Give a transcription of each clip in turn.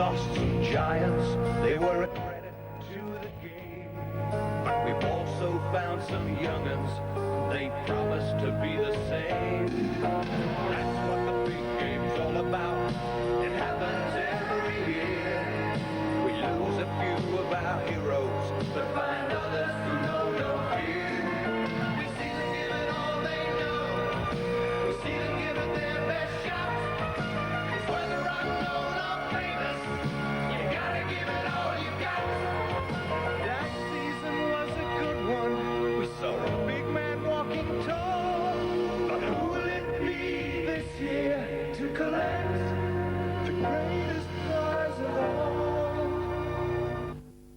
lost some giants, they were a credit to the game. But we've also found some young'uns, they promise to be the same. That's what the big game's all about, it happens every year. We lose a few of our heroes, but find others who know no fear. We see them give it all they know, we see them give it their best shot. It's whether I'm known or famous, you gotta give it all you got. That season was a good one, we saw a big man walking tall. But who will it be this year to collect the greatest prize of all?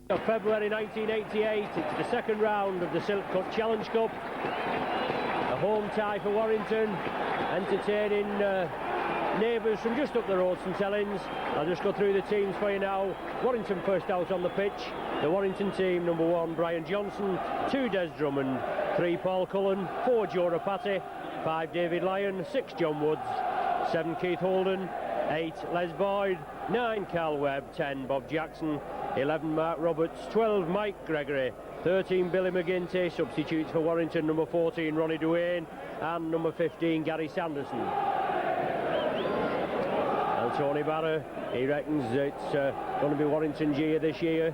Of February 1988, it's the second round of the Silk Cut Challenge Cup. A home tie for Warrington, entertaining neighbours from just up the road, St Helens. I'll just go through the teams for you now. Warrington first out on the pitch. The Warrington team: number 1, Brian Johnson; 2, Des Drummond; 3, Paul Cullen; 4, Joe Rapati; 5, David Lyon; 6, John Woods; 7, Keith Holden; 8, Les Boyd; 9, Carl Webb; 10, Bob Jackson; 11, Mark Roberts; 12, Mike Gregory; 13, Billy McGinty. Substitutes for Warrington: number 14, Ronnie Duane; and number 15, Gary Sanderson. And Tony Barra, he reckons it's going to be Warrington's year this year.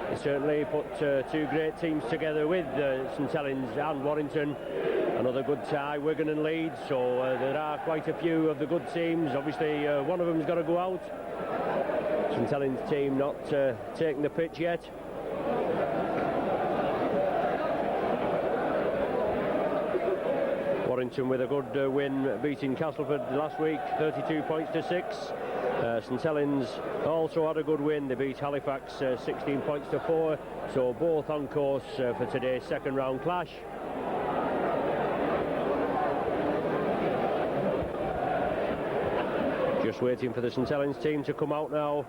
He certainly put 2 great teams together with St Helens and Warrington. Another good tie, Wigan and Leeds, so there are quite a few of the good teams. Obviously one of them's got to go out. St Helens team not taking the pitch yet. Warrington with a good win, beating Castleford last week, 32 points to 6. St Helens also had a good win, they beat Halifax 16 points to 4. So both on course for today's second round clash. Just waiting for the St Helens team to come out now.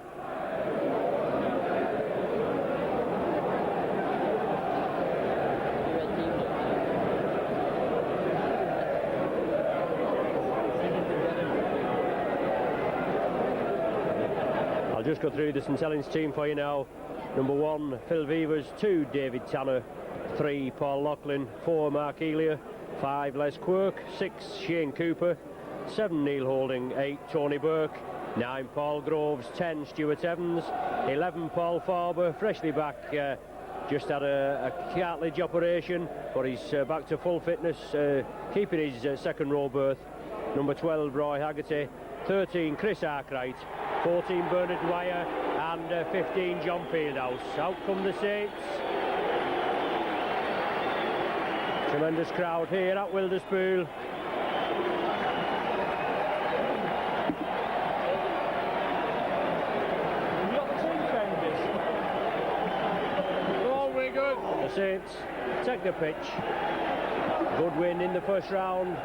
I'll just go through the St Helens team for you now. Number 1, Phil Vivers; 2, David Tanner; 3, Paul Loughlin; 4, Mark Elia; 5, Les Quirk; 6, Shane Cooper; 7, Neil Holding; 8, Tony Burke; 9, Paul Groves; 10, Stuart Evans; 11, Paul Farber, freshly back, just had a cartilage operation, but he's back to full fitness, keeping his second row berth. Number 12, Roy Haggerty; 13, Chris Arkwright; 14, Bernard Dwyer; and 15, John Fieldhouse. Out come the Saints. Tremendous crowd here at Wilderspool. The Saints take the pitch. Good win in the first round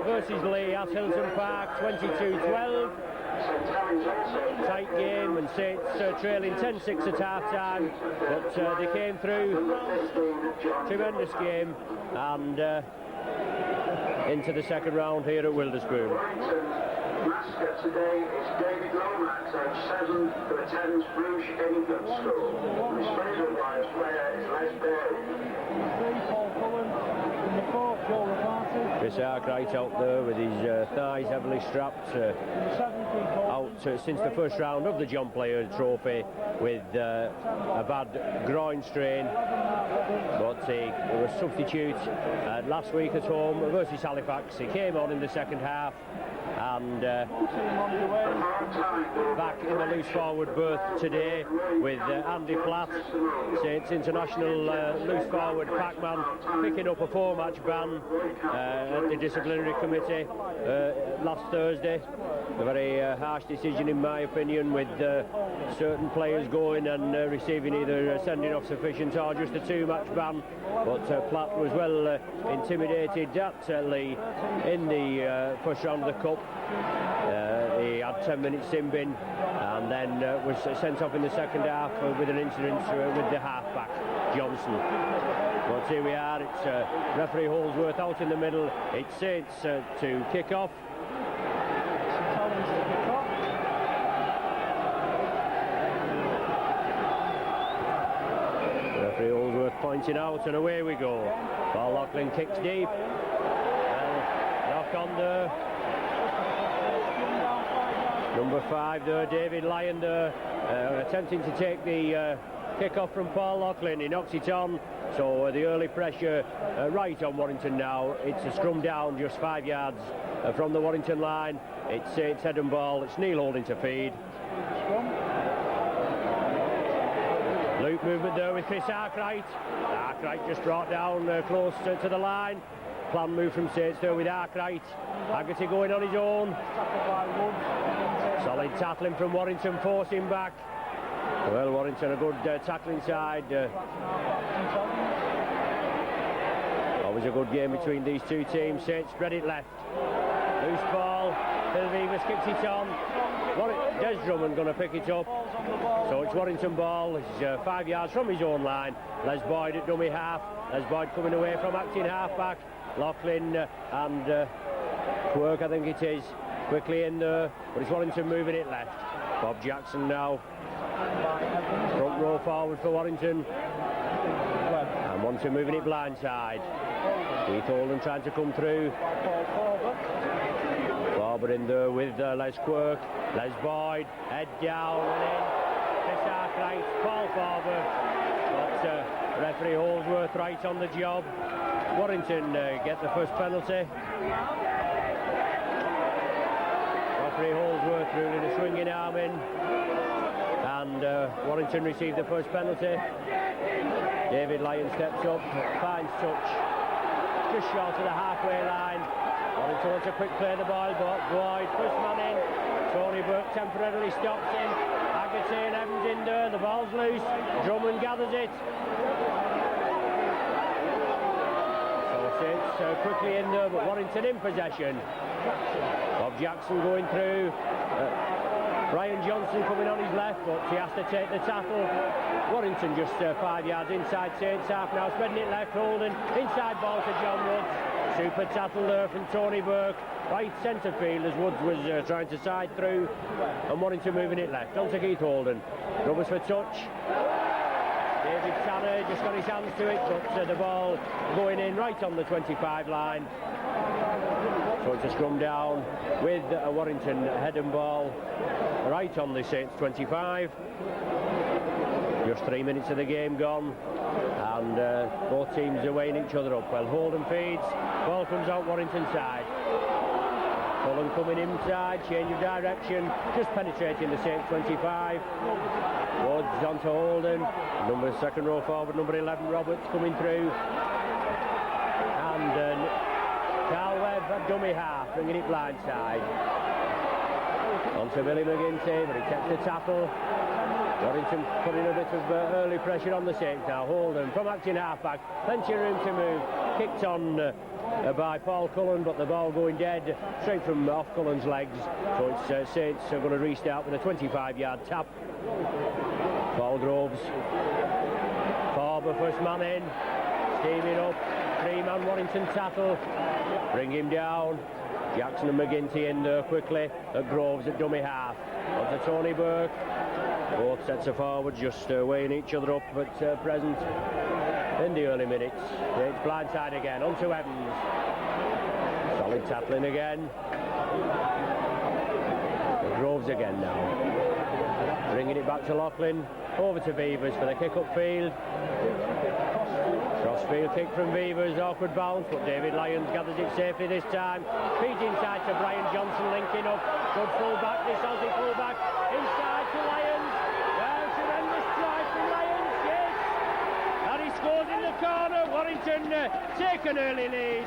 versus Leigh at Hilton Park, 22-12. Tight game, and Saints trailing 10-6 at half-time, but they came through. Tremendous game, and into the second round here at Wilderspool. Mascot today is David Lomax, age 7, who attends Bruges Infant School. The Fraser Lions player is Les Boyd. Chris Arkwright out there with his thighs heavily strapped, out since the first round of the John Player Trophy with a bad groin strain, but he was substitute last week at home versus Halifax. He came on in the second half, and back in the loose forward berth today with Andy Platt, Saints international loose forward packman, picking up a 4-match ban at the disciplinary committee last Thursday. A very harsh decision in my opinion, with certain players going and receiving either sending off sufficient or just a 2-match ban, but Platt was well intimidated at Leigh in the first round of the Cup. He had 10 minutes sin bin and then was sent off in the second half with an incident with the half-back Johnson. But here we are, it's referee Holsworth out in the middle. It's Saints to kick off. pointing out, and away we go. Paul Loughlin kicks deep. Knock on there. Number 5 there, David Lyon there, attempting to take the kick off from Paul Loughlin. He knocks it on, so the early pressure right on Warrington now. It's a scrum down just 5 yards from the Warrington line. It's head and ball. It's Neil holding to feed. Loop movement there with Chris Arkwright. Arkwright just brought down close to the line. Plan move from Saints there with Arkwright. Haggerty going on his own. Solid tackling from Warrington, forcing back. Well, Warrington a good tackling side. Always a good game between these two teams. Saints spread it left. Loose ball. Phil Vivas kicks it on. Des Drummond going to pick it up. So it's Warrington ball. He's 5 yards from his own line. Les Boyd at dummy half. Les Boyd coming away from acting half-back. Loughlin and Quirk, I think it is, quickly in there. But it's Warrington moving it left. Bob Jackson now. Front row forward for Warrington. And Warrington moving it blindside. Keith Holden trying to come through. Barber in there with Les Quirk. Les Boyd, head down and in. Chris Arkwright, Paul Barber. But referee Holdsworth right on the job. Warrington get the first penalty. Referee Holdsworth ruling a swinging arm in. And Warrington received the first penalty. David Lyon steps up, finds touch. Just short of the halfway line. Warrington wants a quick play of the ball, but Boyd, first man in. Tony Burke temporarily stops him. Haggerty and Evans in there, the ball's loose. Drummond gathers it. So Saints quickly in there, but Warrington in possession. Bob Jackson going through. Brian Johnson coming on his left, but he has to take the tackle. Warrington just 5 yards inside Saints half now, spreading it left, Holden. Inside ball to John Woods. Super tackle there from Tony Burke. Right centre field as Woods was trying to side through. And Warrington moving it left. On to Keith Holden. Rubbers for touch. David Tanner just got his hands to it, but the ball going in right on the 25 line. So it's a scrum down with a Warrington head and ball right on the Saints 25. Just 3 minutes of the game gone, and both teams are weighing each other up. Well, Holden feeds, ball comes out Warrington side. Cullen coming inside, change of direction, just penetrating the Saints 25. Woods onto Holden, second row forward, number 11 Roberts coming through. And Carl Webb at dummy half, bringing it blindside. On to Billy McGinty, but he takes the tackle. Warrington putting a bit of early pressure on the Saints now. Holden from acting half-back, plenty of room to move. Kicked on by Paul Cullen, but the ball going dead, straight from off Cullen's legs. So it's Saints are going to restart with a 25-yard tap. Paul Groves. Barber first man in, steaming up. Three-man Warrington tackle. Bring him down. Jackson and McGinty in there quickly. At Groves at dummy half. On to Tony Burke. Both sets of forwards just weighing each other up at present in the early minutes. It's blindside again. On to Evans. Solid tackling again. Groves again now. Bringing it back to Loughlin. Over to Vivas for the kick upfield. Crossfield kick from Vivas, awkward bounce, but David Lyons gathers it safely this time. Feeds inside to Brian Johnson, linking up. Good full back, this Aussie full back. Inside to Lyons. Well, tremendous try from Lyons, yes. And he scores in the corner. Warrington take an early lead.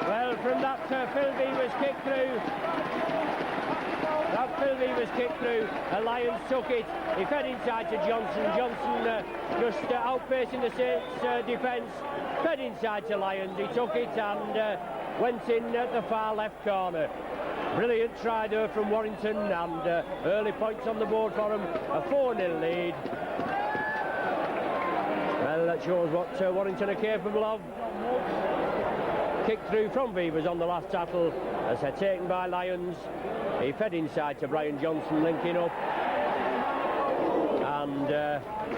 Well, from that Phil Vivas kick through. That Phil Vivas kick through, Lyons took it, he fed inside to Johnson. Johnson just outpacing the Saints defence, fed inside to Lyons, he took it and went in at the far left corner. Brilliant try there from Warrington, and early points on the board for him, a 4-0 lead. Well, that shows what Warrington are capable of. Kick through from Vivas on the last tackle, as they're taken by Lyons. He fed inside to Brian Johnson, linking up. and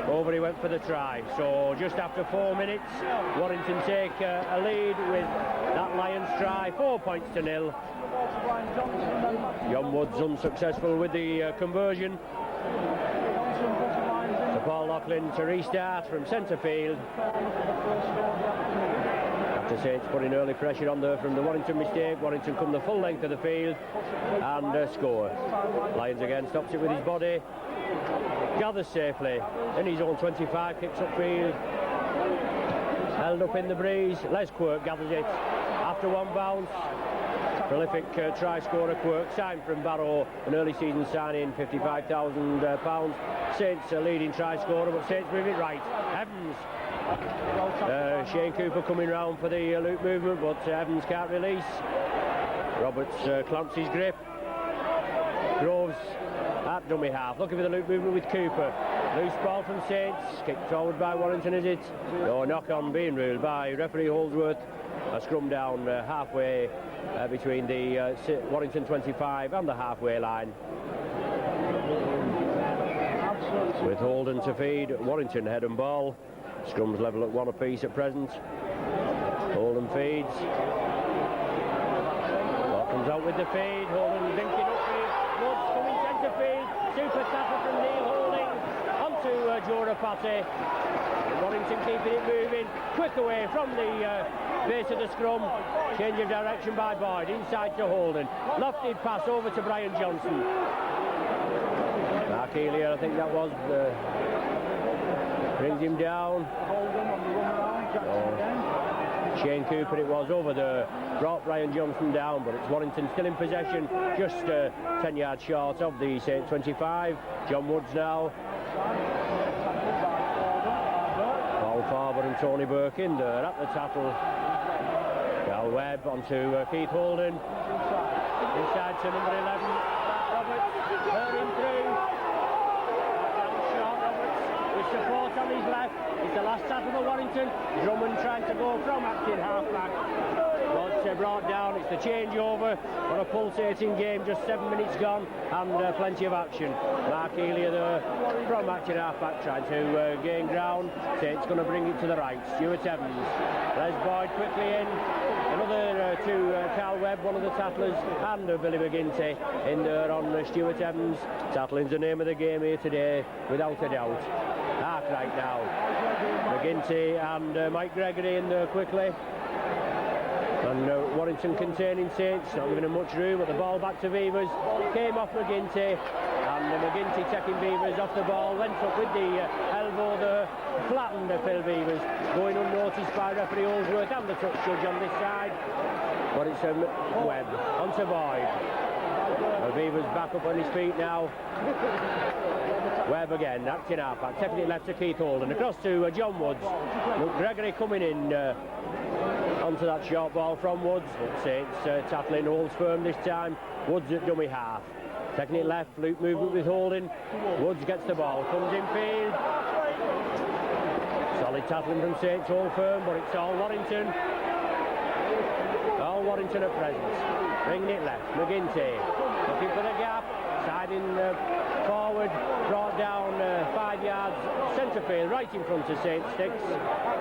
over he went for the try. So just after 4 minutes, Warrington take a lead with that Lions try, 4-0. John Woods unsuccessful with the conversion. So Paul Loughlin to restart from centre field. After Saints putting early pressure on there from the Warrington mistake, Warrington come the full length of the field and score. Lyons again stops it with his body, gathers safely in his own 25, kicks upfield, held up in the breeze. Les Quirk gathers it after one bounce. Prolific try scorer Quirk, signed from Barrow, an early season signing, £55,000. Saints leading try scorer, but Saints move it right. Evans. Shane Cooper coming round for the loop movement, but Evans can't release. Roberts clamps his grip. Groves at dummy half, looking for the loop movement with Cooper. Loose ball from Saints, kicked forward by Warrington, is it? No, knock on being ruled by referee Holdsworth. A scrum down halfway between the Warrington 25 and the halfway line. With Holden to feed, Warrington head and ball. Scrums level at 1 apiece at present. Holden feeds. What comes out with the feed? Holden dinking upfield. Woods coming centre field. Super tackle from Neil Holding onto Jora Pate. Warrington keeping it moving. Quick away from the base of the scrum. Change of direction by Boyd. Inside to Holden. Lofted pass over to Brian Johnson. Mark Elia, I think that was. Brings him down. Shane Cooper it was over there. Brought Brian Johnson down, but it's Warrington still in possession, just 10 yards short of the Saints 25. John Woods now. Paul Farber and Tony Burke in there at the tackle. Cal Webb onto Keith Holden. Inside to number 11. Roberts hurrying through. Support on his left. It's the last tackle for Warrington. Drummond trying to go from acting half-back, but brought down. It's the changeover for a pulsating game, just 7 minutes gone and plenty of action. Mark Elia there from acting half-back trying to gain ground. Saints going to bring it to the right. Stuart Evans. Les Boyd quickly in. Another two, Carl Webb, one of the tattlers, and Billy McGinty in there on Stuart Evans. Tattling's the name of the game here today, without a doubt. Right now, McGinty and Mike Gregory in there quickly, and Warrington containing Saints, not giving them much room. But the ball back to Beavers, came off McGinty, and McGinty taking Beavers off the ball, went up with the elbow there, flattened Phil Beavers, going unnoticed by referee Holdsworth and the touch judge on this side. But it's Webb onto Boyd. Beavers back up on his feet now. Webb again, acting half-back, taking it left to Keith Holden, across to John Woods. Gregory coming in onto that short ball from Woods. Saints tackling, holds firm this time. Woods at dummy half, taking it left, loop movement with Holden. Woods gets the ball, comes in field. Solid tackling from Saints, hold firm, but it's all Warrington. All Warrington at present. Bringing it left, McGinty looking for the gap, siding forward, brought down 5 yards centre field, right in front of Saints sticks.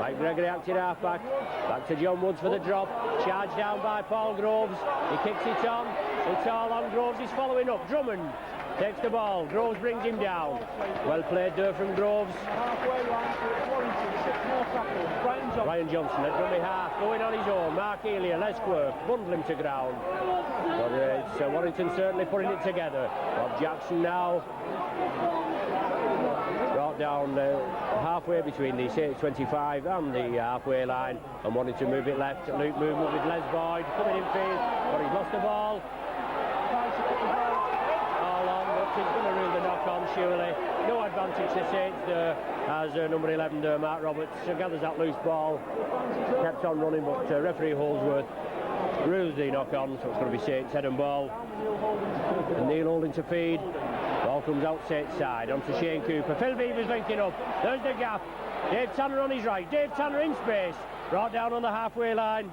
Mike Gregory acting half-back, back to John Woods for the drop, charged down by Paul Groves. He kicks it on, it's all on. Groves is following up. Drummond takes the ball, Groves brings him down. Well played there from Groves. Brian Johnson at dummy half, going on his own. Mark Elia, Les Quirk, bundle him to ground. But it's Warrington certainly putting it together. Bob Jackson now brought down halfway between the 25 and the halfway line, and wanted to move it left. Loop movement with Les Boyd coming in field, but he's lost the ball. All on, but he's going to rule the knock-on surely. No advantage to Saints there, as number 11 there, Mark Roberts, gathers that loose ball, kept on running, but referee Holdsworth rules the knock-on, so it's going to be Saints head and ball. And Neil Holding to feed. Ball comes out Saints side, onto Shane Cooper. Phil Beavers linking up, there's the gap. Dave Tanner on his right, Dave Tanner in space, brought down on the halfway line.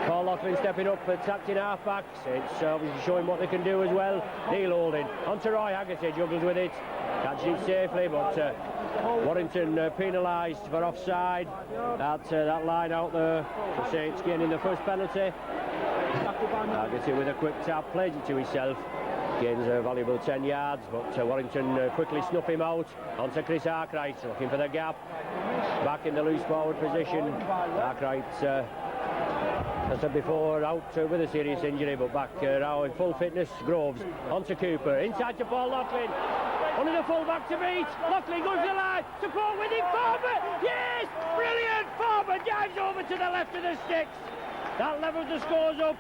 Paul Loughlin stepping up, attacking half-backs. It's obviously showing what they can do as well. Neil Holding, onto Roy Haggerty, juggles with it. Catches it safely, but Warrington penalised for offside at that line out there. So Saints gaining the first penalty. Haggerty with a quick tap, plays it to himself. Gains a valuable 10 yards, but Warrington quickly snuff him out. Onto Chris Arkwright, looking for the gap. Back in the loose forward position. Arkwright, as I said before, out with a serious injury, but back now in full fitness. Groves, onto Cooper, inside to Paul Loughlin. Only the full-back to beat. Loughlin goes to the line. Support with him. Farber. Yes! Brilliant! Farber dives over to the left of the sticks. That levels the scores up.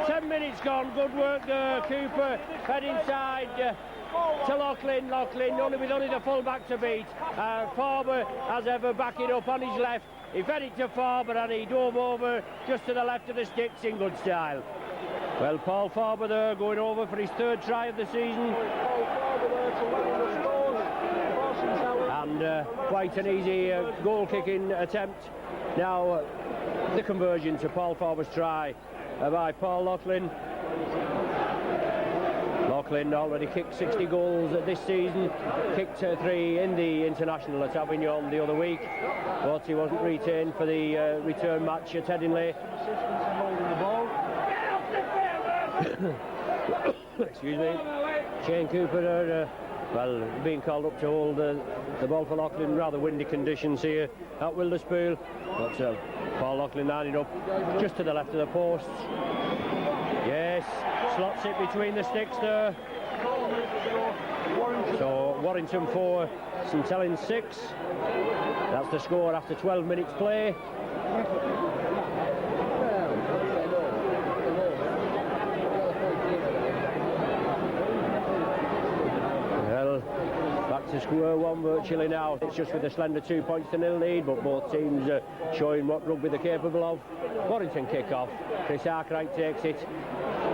10 minutes gone. Good work there. Cooper head inside to Loughlin. Loughlin only the full-back to beat. Farber, as ever, backing up on his left. He fed it to Farber and he dove over just to the left of the sticks in good style. Well, Paul Farber there going over for his third try of the season. And quite an easy goal-kicking attempt. Now, the conversion to Paul Farber's try by Paul Loughlin. Loughlin already kicked 60 goals this season, kicked 3 in the international at Avignon the other week, but he wasn't retained for the return match at Headingley. Excuse me. Shane Cooper well, being called up to hold the ball for Loughlin. Rather windy conditions here at Wilderspool, but Paul Loughlin lining up just to the left of the posts. Yes, slots it between the sticks there. So Warrington 4, St Helens 6. That's the score after 12 minutes play. To square one virtually now. It's just with a slender 2 points to 0 lead, but both teams showing what rugby they're capable of. Warrington kick off. Chris Arkwright takes it.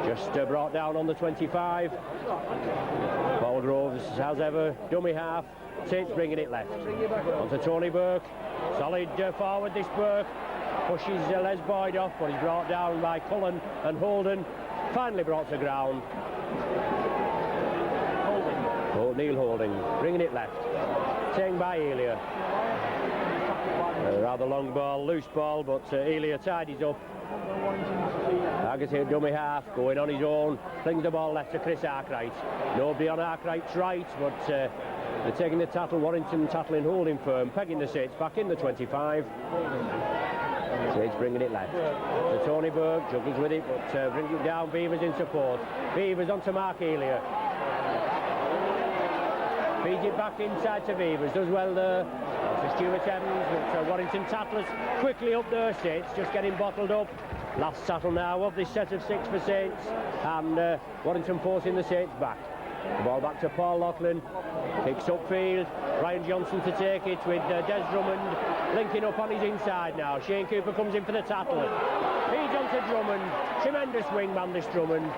Just brought down on the 25. Paul Groves, as ever, dummy half. Saints bringing it left. Onto Tony Burke. Solid forward this Burke. Pushes Les Boyd off, but he's brought down by Cullen and Holden. Finally brought to ground. Neil Holding, bringing it left. Taken by Elia. Rather long ball, loose ball, but Elia tidies up. Haggerty at dummy half, going on his own. Flings the ball left to Chris Arkwright. Nobody on Arkwright's right, but they're taking the tattle. Warrington tackling Holding firm, pegging the Saints back in the 25. Saints bringing it left. To Tony Burke, juggles with it, but brings it down. Beavers in support. Beavers onto Mark Elia. Feeds it back inside to Beavers, does well there. To Stuart Evans, but Warrington tattlers quickly up there. Saints just getting bottled up. Last tattle now of this set of 6 for Saints, and Warrington forcing the Saints back. The ball back to Paul Loughlin, kicks upfield. Ryan Johnson to take it with Des Drummond linking up on his inside now. Shane Cooper comes in for the tattle. Feeds on to Drummond. Tremendous wingman this Drummond.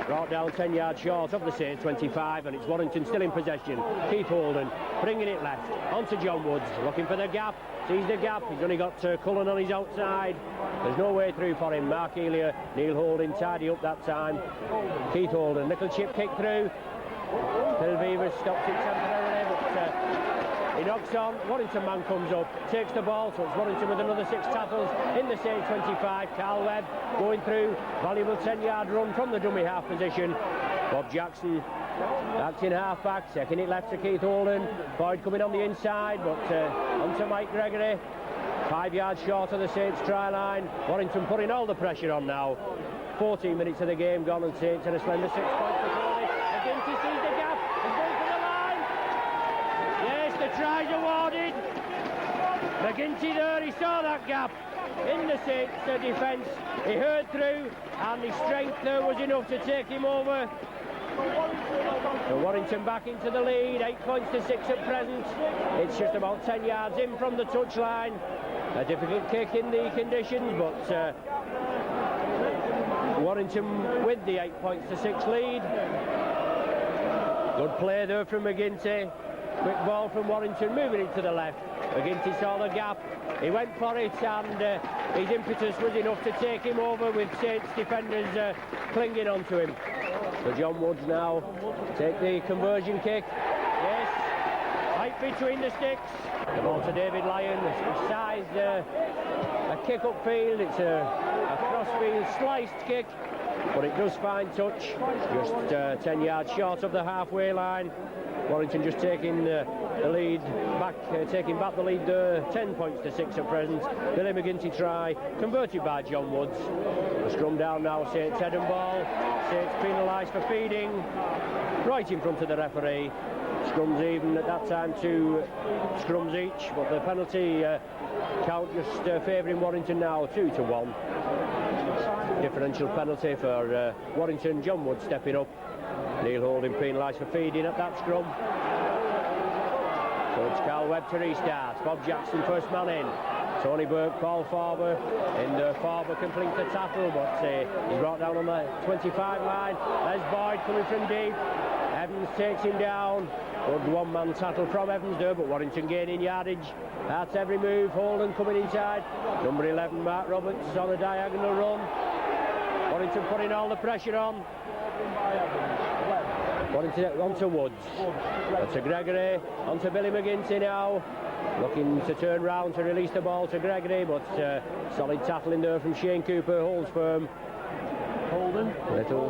Brought down 10 yards short of the Saints 25, and it's Warrington still in possession. Keith Holden bringing it left onto John Woods, looking for the gap. Sees the gap. He's only got Cullen on his outside. There's no way through for him. Mark Elia, Neil Holding tidy up that time. Keith Holden, little chip kick through. Phil Beavers stops it temporarily, but he knocks on. Warrington man comes up, takes the ball, so it's Warrington with another 6 tackles in the same 25. Carl Webb going through, valuable 10-yard run from the dummy half position. Bob Jackson acting half-back, taking it left to Keith Holden. Boyd coming on the inside, but onto Mike Gregory. 5 yards short of the Saints try line. Warrington putting all the pressure on now. 14 minutes of the game gone, and Saints in a slender 6 points to goal. McGinty sees the gap, he's going for the line. Yes, the try's awarded. McGinty there, he saw that gap in the Saints defence. He heard through, and his strength there was enough to take him over. So Warrington back into the lead, 8 points to 6 at present. It's just about 10 yards in from the touchline. A difficult kick in the conditions, but Warrington with the 8 points to 6 lead. Good play there from McGinty. Quick ball from Warrington, moving it to the left. McGinty saw the gap, he went for it, and his impetus was enough to take him over, with Saints defenders clinging onto him. So John Woods now take the conversion kick. Yes, right between the sticks. The ball to David Lyon. He sized a kick upfield. It's a crossfield sliced kick, but it does find touch. Just 10 yards short of the halfway line. Warrington just taking the lead back, taking back the lead 10 points to 6 at present. Billy McGinty try, converted by John Woods. The scrum down now, Saints head and ball. Saints penalised for feeding, right in front of the referee. Scrums even at that time, 2 scrums each, but the penalty count just favouring Warrington now, 2-1. Differential penalty for Warrington. John Wood stepping up. Neil Holding penalised for feeding at that scrum. So it's Carl Webb to restart. Bob Jackson first man in. Tony Burke, Paul Farber, and Farber complete the tackle, but he's brought down on the 25 line. Les Boyd coming from deep. Evans takes him down. Good one-man tackle from Evans there, but Warrington gaining yardage. That's every move. Holden coming inside. Number 11, Mark Roberts, on a diagonal run. Warrington putting all the pressure on. Warrington onto Woods. To Gregory, onto Billy McGinty now. Looking to turn round to release the ball to Gregory, but solid tackling there from Shane Cooper. Holds firm. Holden. Little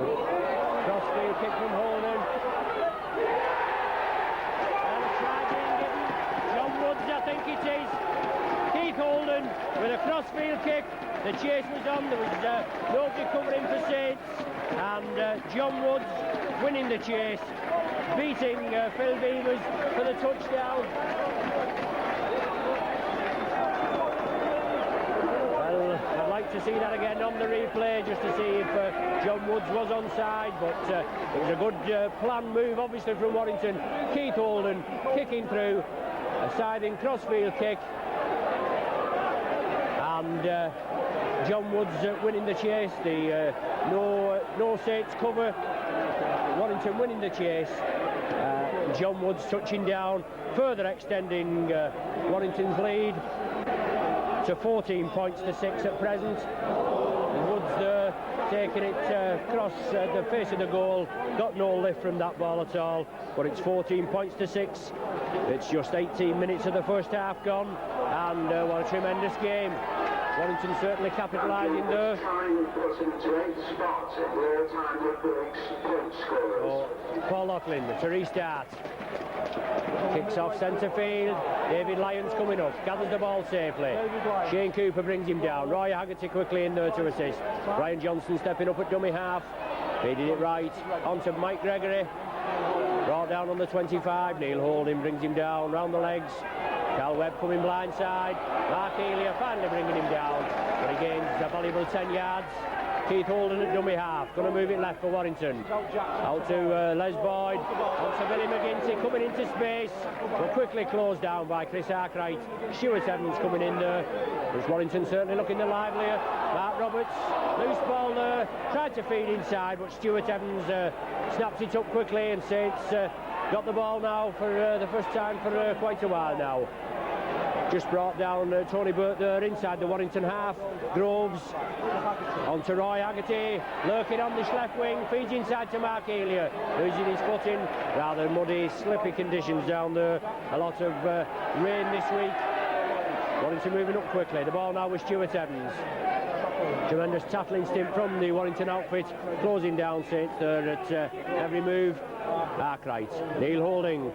crossfield kick from Holden. John Woods, I think it is. Keith Holden with a crossfield kick. The chase was on. There was nobody covering for Saints, and John Woods winning the chase, beating Phil Beavers for the touchdown. Well, I'd like to see that again on the replay, just to see if John Woods was onside, but it was a good planned move, obviously, from Warrington. Keith Holden kicking through, a siding crossfield kick, and John Woods winning the chase. The no Saints cover. Warrington winning the chase. John Woods touching down, further extending Warrington's lead to 14 points to 6 at present. Woods taking it across the face of the goal. Got no lift from that ball at all, but it's 14 points to 6. It's just 18 minutes of the first half gone, and what a tremendous game. Warrington certainly capitalising there. Oh, Paul Loughlin to restart. Kicks off centre field. David Lyons coming up, gathers the ball safely. Shane Cooper brings him down. Roy Haggerty quickly in there to assist. Brian Johnson stepping up at dummy half. Feeding it right onto Mike Gregory. Brought down on the 25. Neil Holding brings him down round the legs. Carl Webb coming blindside. Mark Elia finally bringing him down, but he gains a valuable 10 yards. Keith Holden at dummy half, going to move it left for Warrington. Out to Les Boyd, on to Billy McGinty, coming into space, but quickly closed down by Chris Arkwright. Stuart Evans coming in there. There's Warrington certainly looking the livelier. Mark Roberts, loose ball there, tried to feed inside, but Stuart Evans snaps it up quickly, and Saints got the ball now for the first time for quite a while now. Just brought down Tony Burt there inside the Warrington half. Groves on to Roy Haggerty, lurking on this left wing, feeds inside to Mark Elia, losing his footing. Rather muddy, slippy conditions down there. A lot of rain this week. Warrington moving up quickly. The ball now with Stuart Evans. Tremendous tackling stint from the Warrington outfit, closing down Saints there at every move. Arkwright, Neil Holding,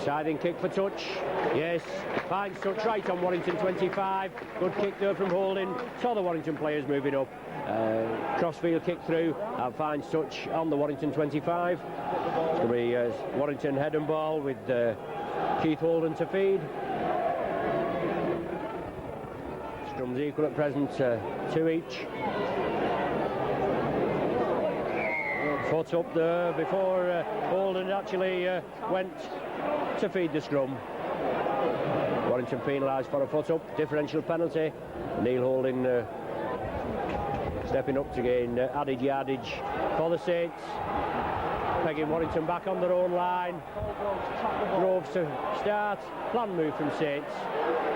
siding kick for touch. Yes, finds touch right on Warrington 25. Good kick there from Holding. Saw the Warrington players moving up. Crossfield kick through and finds touch on the Warrington 25. It's going to be Warrington head and ball with Keith Holden to feed. Scrums equal at present, 2 each. Foot up there before Holden actually went to feed the scrum. Warrington penalised for a foot up, differential penalty. Neil Holding stepping up to gain added yardage for the Saints. pegging Warrington back on their own line. Groves to start. Plan move from Saints.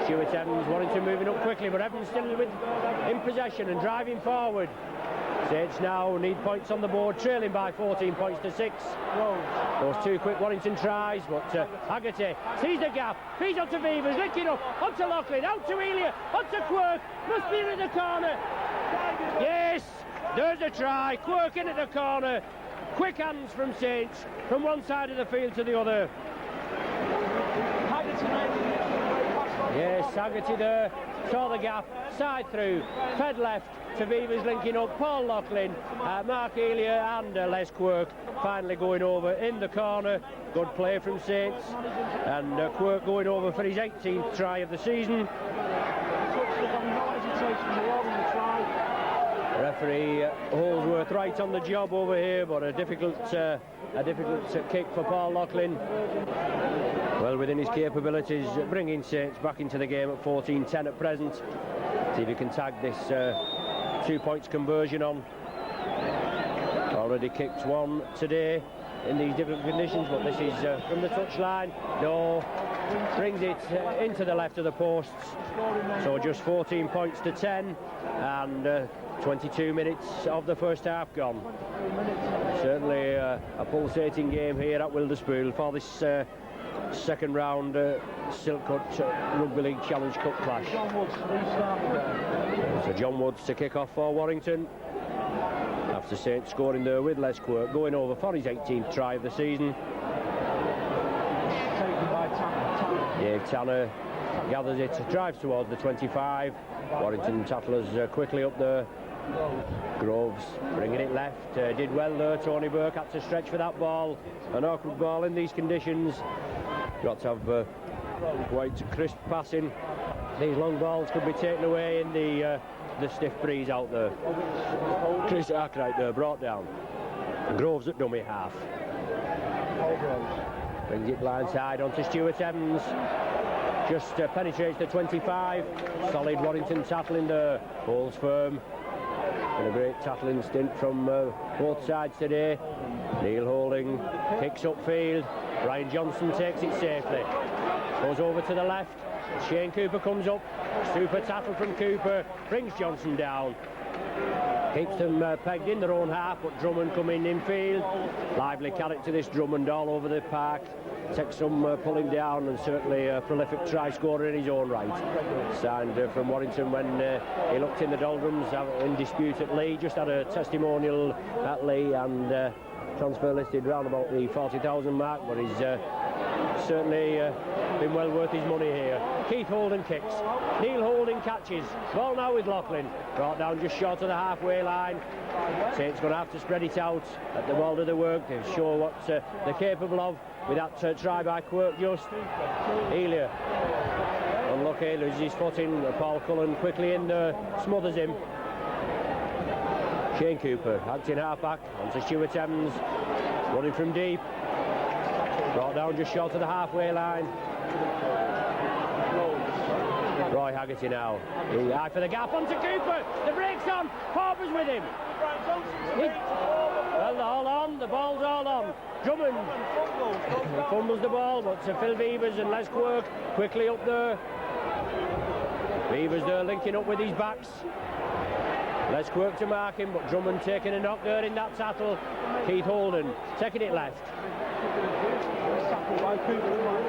Stuart Evans, Warrington moving up quickly, but Evans still in possession and driving forward. Saints now need points on the board, trailing by 14 points to 6. Those two quick Warrington tries, but Haggerty sees the gap, feeds onto Beavers, linking up, onto Loughlin, out to Elia, onto Quirk, must be in the corner. Yes, there's a try, Quirk in at the corner. Quick hands from Saints, from one side of the field to the other. Yes, Haggerty there, saw the gap, side through, fed left to Beavers linking up, Paul Loughlin, Mark Elia and Les Quirk finally going over in the corner. Good play from Saints, and Quirk going over for his 18th try of the season. Referee Holsworth right on the job over here, but a difficult kick for Paul Loughlin. Well within his capabilities, bringing Saints back into the game at 14-10 at present. See if he can tag this 2 points conversion on. Already kicked one today in these different conditions, but this is from the touchline. No, brings it into the left of the posts. So just 14 points to 10, and 22 minutes of the first half gone. Certainly a pulsating game here at Wilderspool for this second round Silkcut Rugby League Challenge Cup clash. So John Woods to kick off for Warrington, after Saints scoring there with Les Quirk, going over for his 18th try of the season. Dave Tanner gathers it, drives towards the 25. Warrington tattlers quickly up there. Groves bringing it left, did well there. Tony Burke had to stretch for that ball. An awkward ball in these conditions. Got to have quite crisp passing. These long balls could be taken away in the stiff breeze out there. Chris Arkwright there brought down. Groves at dummy half. Brings it blindside onto Stuart Evans. Just penetrates the 25. Solid Warrington tackling there. Holds firm. And a great tackling stint from both sides today. Neil Holding kicks upfield. Ryan Johnson takes it safely. Goes over to the left. Shane Cooper comes up. Super tackle from Cooper. Brings Johnson down. Keeps them pegged in their own half, but Drummond coming infield. Lively character this Drummond all over the park. Takes some pulling down, and certainly a prolific try scorer in his own right. Signed from Warrington when he looked in the doldrums in dispute at Lee. Just had a testimonial at Lee, and transfer listed round about the 40,000 mark, but he's certainly been well worth his money here. Keith Holden kicks. Neil Holding catches. Ball now with Loughlin. Brought down just short of the halfway line. Saints going to have to spread it out at the world of the work to show what they're capable of with that try by Quirk just. Elia. Unlucky, loses his footing. Paul Cullen quickly in there, smothers him. Shane Cooper, acting half-back, onto Stuart Evans, running from deep. Brought down just short of the halfway line. Roy Haggerty now. The eye for the gap onto Cooper. The break's on. Harper's with him. Well, they're all on. The ball's all on. Drummond fumbles the ball, but Phil Beavers and Les Quirk quickly up there. Beavers there linking up with his backs. Les Quirk to mark him, but Drummond taking a knock there in that tackle. Keith Holden taking it left.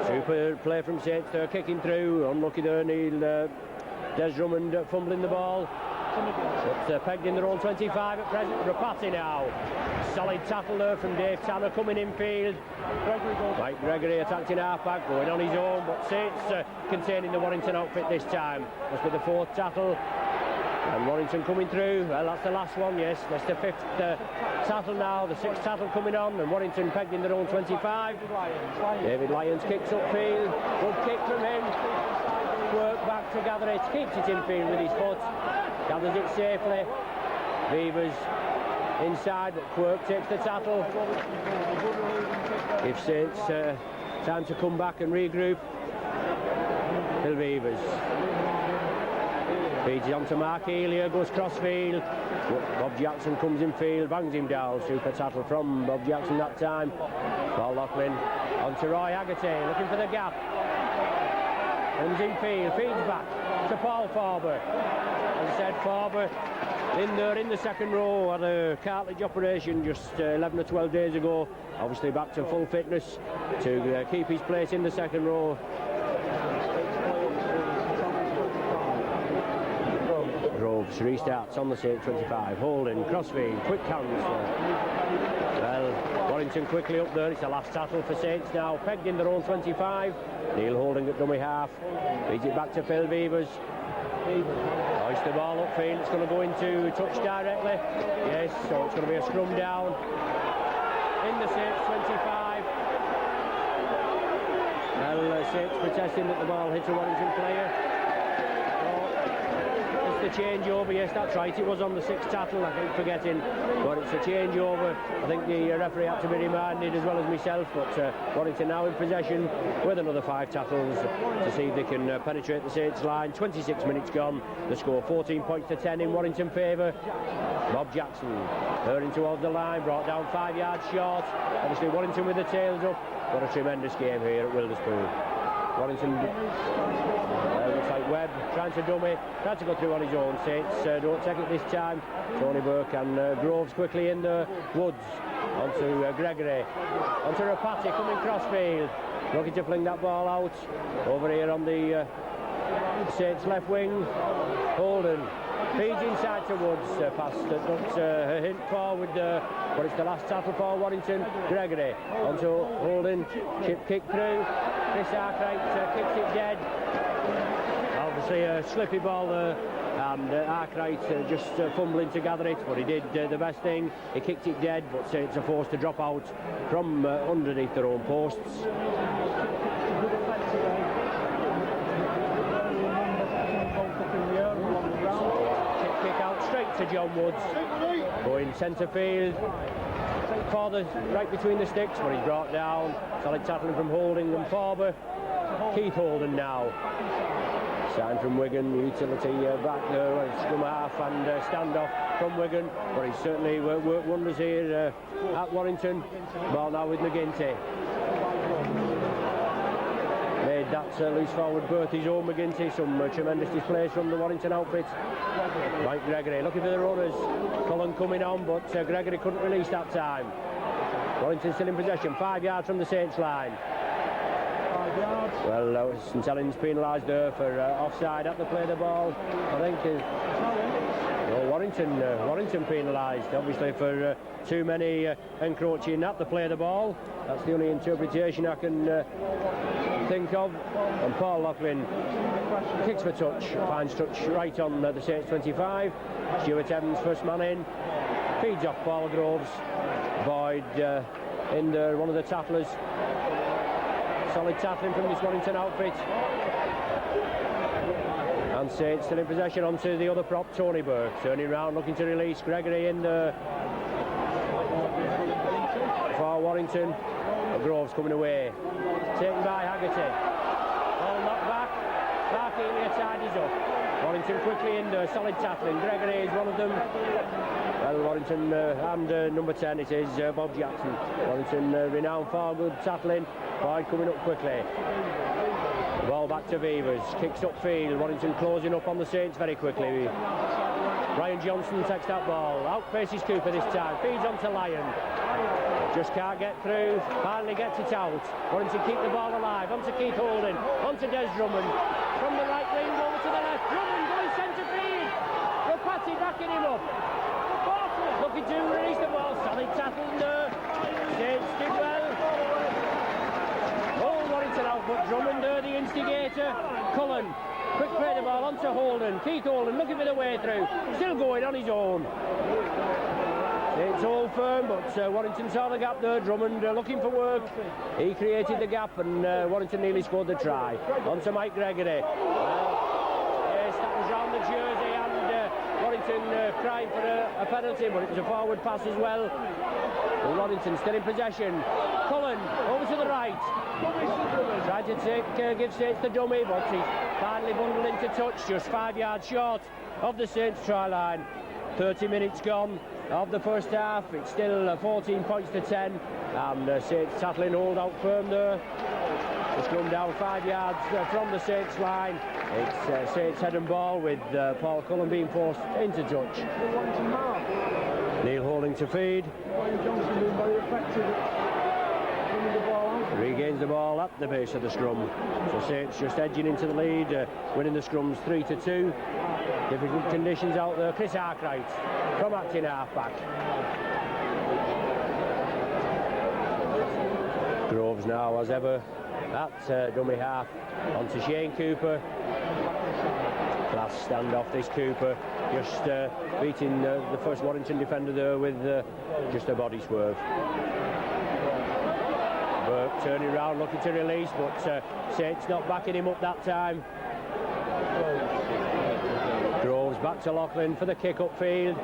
Super play from Saints there, kicking through. Unlucky there, Neil. Des Drummond fumbling the ball. But pegged in their own 25 at present. Rapati now. Solid tackle there from Dave Tanner coming infield. Mike Gregory attacking half-back, going on his own, but Saints containing the Warrington outfit this time. Must be the fourth tackle. And Warrington coming through. Well, that's the last one, yes. That's the fifth tackle now. The sixth tackle coming on, and Warrington pegged in their own 25. David Lyons kicks upfield. Good kick from him. Work back to gather it. Keeps it infield with his foot. Gathers it safely. Beavers inside, but Quirk takes the tackle. Gives Saints time to come back and regroup. Phil Beavers. Feeds it on to Mark Elia, goes crossfield. Bob Jackson comes in field, bangs him down. Super tackle from Bob Jackson that time. Paul Loughlin on to Roy Haggerty, looking for the gap. Comes in field, feeds back to Paul Farber. As I said, Farber in there in the second row, had a cartilage operation just 11 or 12 days ago. Obviously back to full fitness to keep his place in the second row. Groves restarts on the same 25. Holden, crossfield, quick hands. Well, Warrington quickly up there. It's the last tackle for Saints now. Pegged in their own 25. Neil Holding at dummy half. Feeds it back to Phil Beavers. Hoist the ball upfield. It's going to go into touch directly. Yes, so it's going to be a scrum down in the Saints 25. Well, Saints protesting that the ball hit a Warrington player. The changeover, yes, that's right, it was on the sixth tackle, I keep forgetting, but it's a changeover. I think the referee had to be reminded as well as myself, but Warrington now in possession with another 5 tackles to see if they can penetrate the Saints line. 26 minutes gone, the score 14 points to 10 in Warrington favour. Bob Jackson hurrying towards the line, brought down 5 yards short. Obviously Warrington with the tails up. What a tremendous game here at Wilderspool. Warrington looks like Webb trying to dummy, trying to go through on his own. Saints don't take it this time. Tony Burke and Groves quickly in the Woods onto Gregory, onto Rapati coming crossfield, looking to fling that ball out over here on the Saints left wing. Holden feeds inside to Woods, pass that looks a hint forward, but it's the last tackle for Warrington. Gregory onto Holden, chip kick through. Chris Arkwright kicks it dead. Obviously a slippy ball there, and Arkwright just fumbling to gather it, but he did the best thing. He kicked it dead, but Saints are forced to drop out from underneath their own posts. Kick out straight to John Woods, going centre field. Farther right between the sticks, but he's brought down. Solid tackling from Holding and Farber. Keith Holden now. Signed from Wigan, utility back there, scrum half and standoff from Wigan, but he's certainly worked wonders here at Warrington. Ball now with McGinty. Made that loose forward berth his own, McGinty. Some tremendous displays from the Warrington outfit. Mike Gregory looking for the runners. Cullen coming on, but Gregory couldn't release that time. Warrington still in possession, 5 yards from the Saints line. Well, St Helens penalised there for offside at the play of the ball. I think Warrington penalised, obviously, for too many encroaching at the play of the ball. That's the only interpretation I can think of. And Paul Loughlin kicks for touch, finds touch right on the Saints 25. Stuart Evans first man in, feeds off Paul Groves. Boyd in there, one of the tacklers. Solid tackling from this Warrington outfit. And Saints still in possession onto the other prop, Tony Burke. Turning round, looking to release Gregory in there for Warrington. Groves coming away. Taken by Haggerty. All knocked back. Mark Elia tidies up. Warrington quickly in there, solid tackling. Gregory is one of them. Well, Warrington and number 10 it is Bob Jackson. Warrington renowned for good tackling. Boyd coming up quickly. Ball back to Beavers. Kicks upfield. Warrington closing up on the Saints very quickly. Ryan Johnson takes that ball. Out faces Cooper this time. Feeds onto Lyon. Just can't get through. Finally gets it out. Warrington keep the ball alive. Onto Keith Holden. Onto Des Drummond. From the right wing over to the left. Drummond going centre field. Rapati backing him up. Looking to release the ball. Solid tackle there. Saints did well. Oh, Warrington out, but Drummond there, the instigator. Cullen. Quick play the ball onto Holden. Keith Holden looking for the way through. Still going on his own. It's all firm, but Warrington saw the gap there. Drummond looking for work. He created the gap, and Warrington nearly scored the try. On to Mike Gregory. Yes, that was round the jersey, and Warrington crying for a penalty, but it was a forward pass as well. But Warrington still in possession. Cullen over to the right. Tried to give Saints the dummy, but he's finally bundled into touch, just 5 yards short of the Saints try line. 30 minutes gone of the first half. It's still 14 points to 10, and Saints tackling hold out firm there. The scrum down 5 yards from the Saints line. It's Saints head and ball with Paul Cullen being forced into touch. Neil Holding to feed. Regains the ball at the base of the scrum. So Saints just edging into the lead, winning the scrums 3-2. Difficult conditions out there. Chris Arkwright from acting half-back. Groves now, as ever, at dummy half. On to Shane Cooper. Class standoff, this Cooper. Just beating the first Warrington defender there with just a body swerve. Burke turning around, looking to release, but Saints not backing him up that time. Groves back to Loughlin for the kick upfield.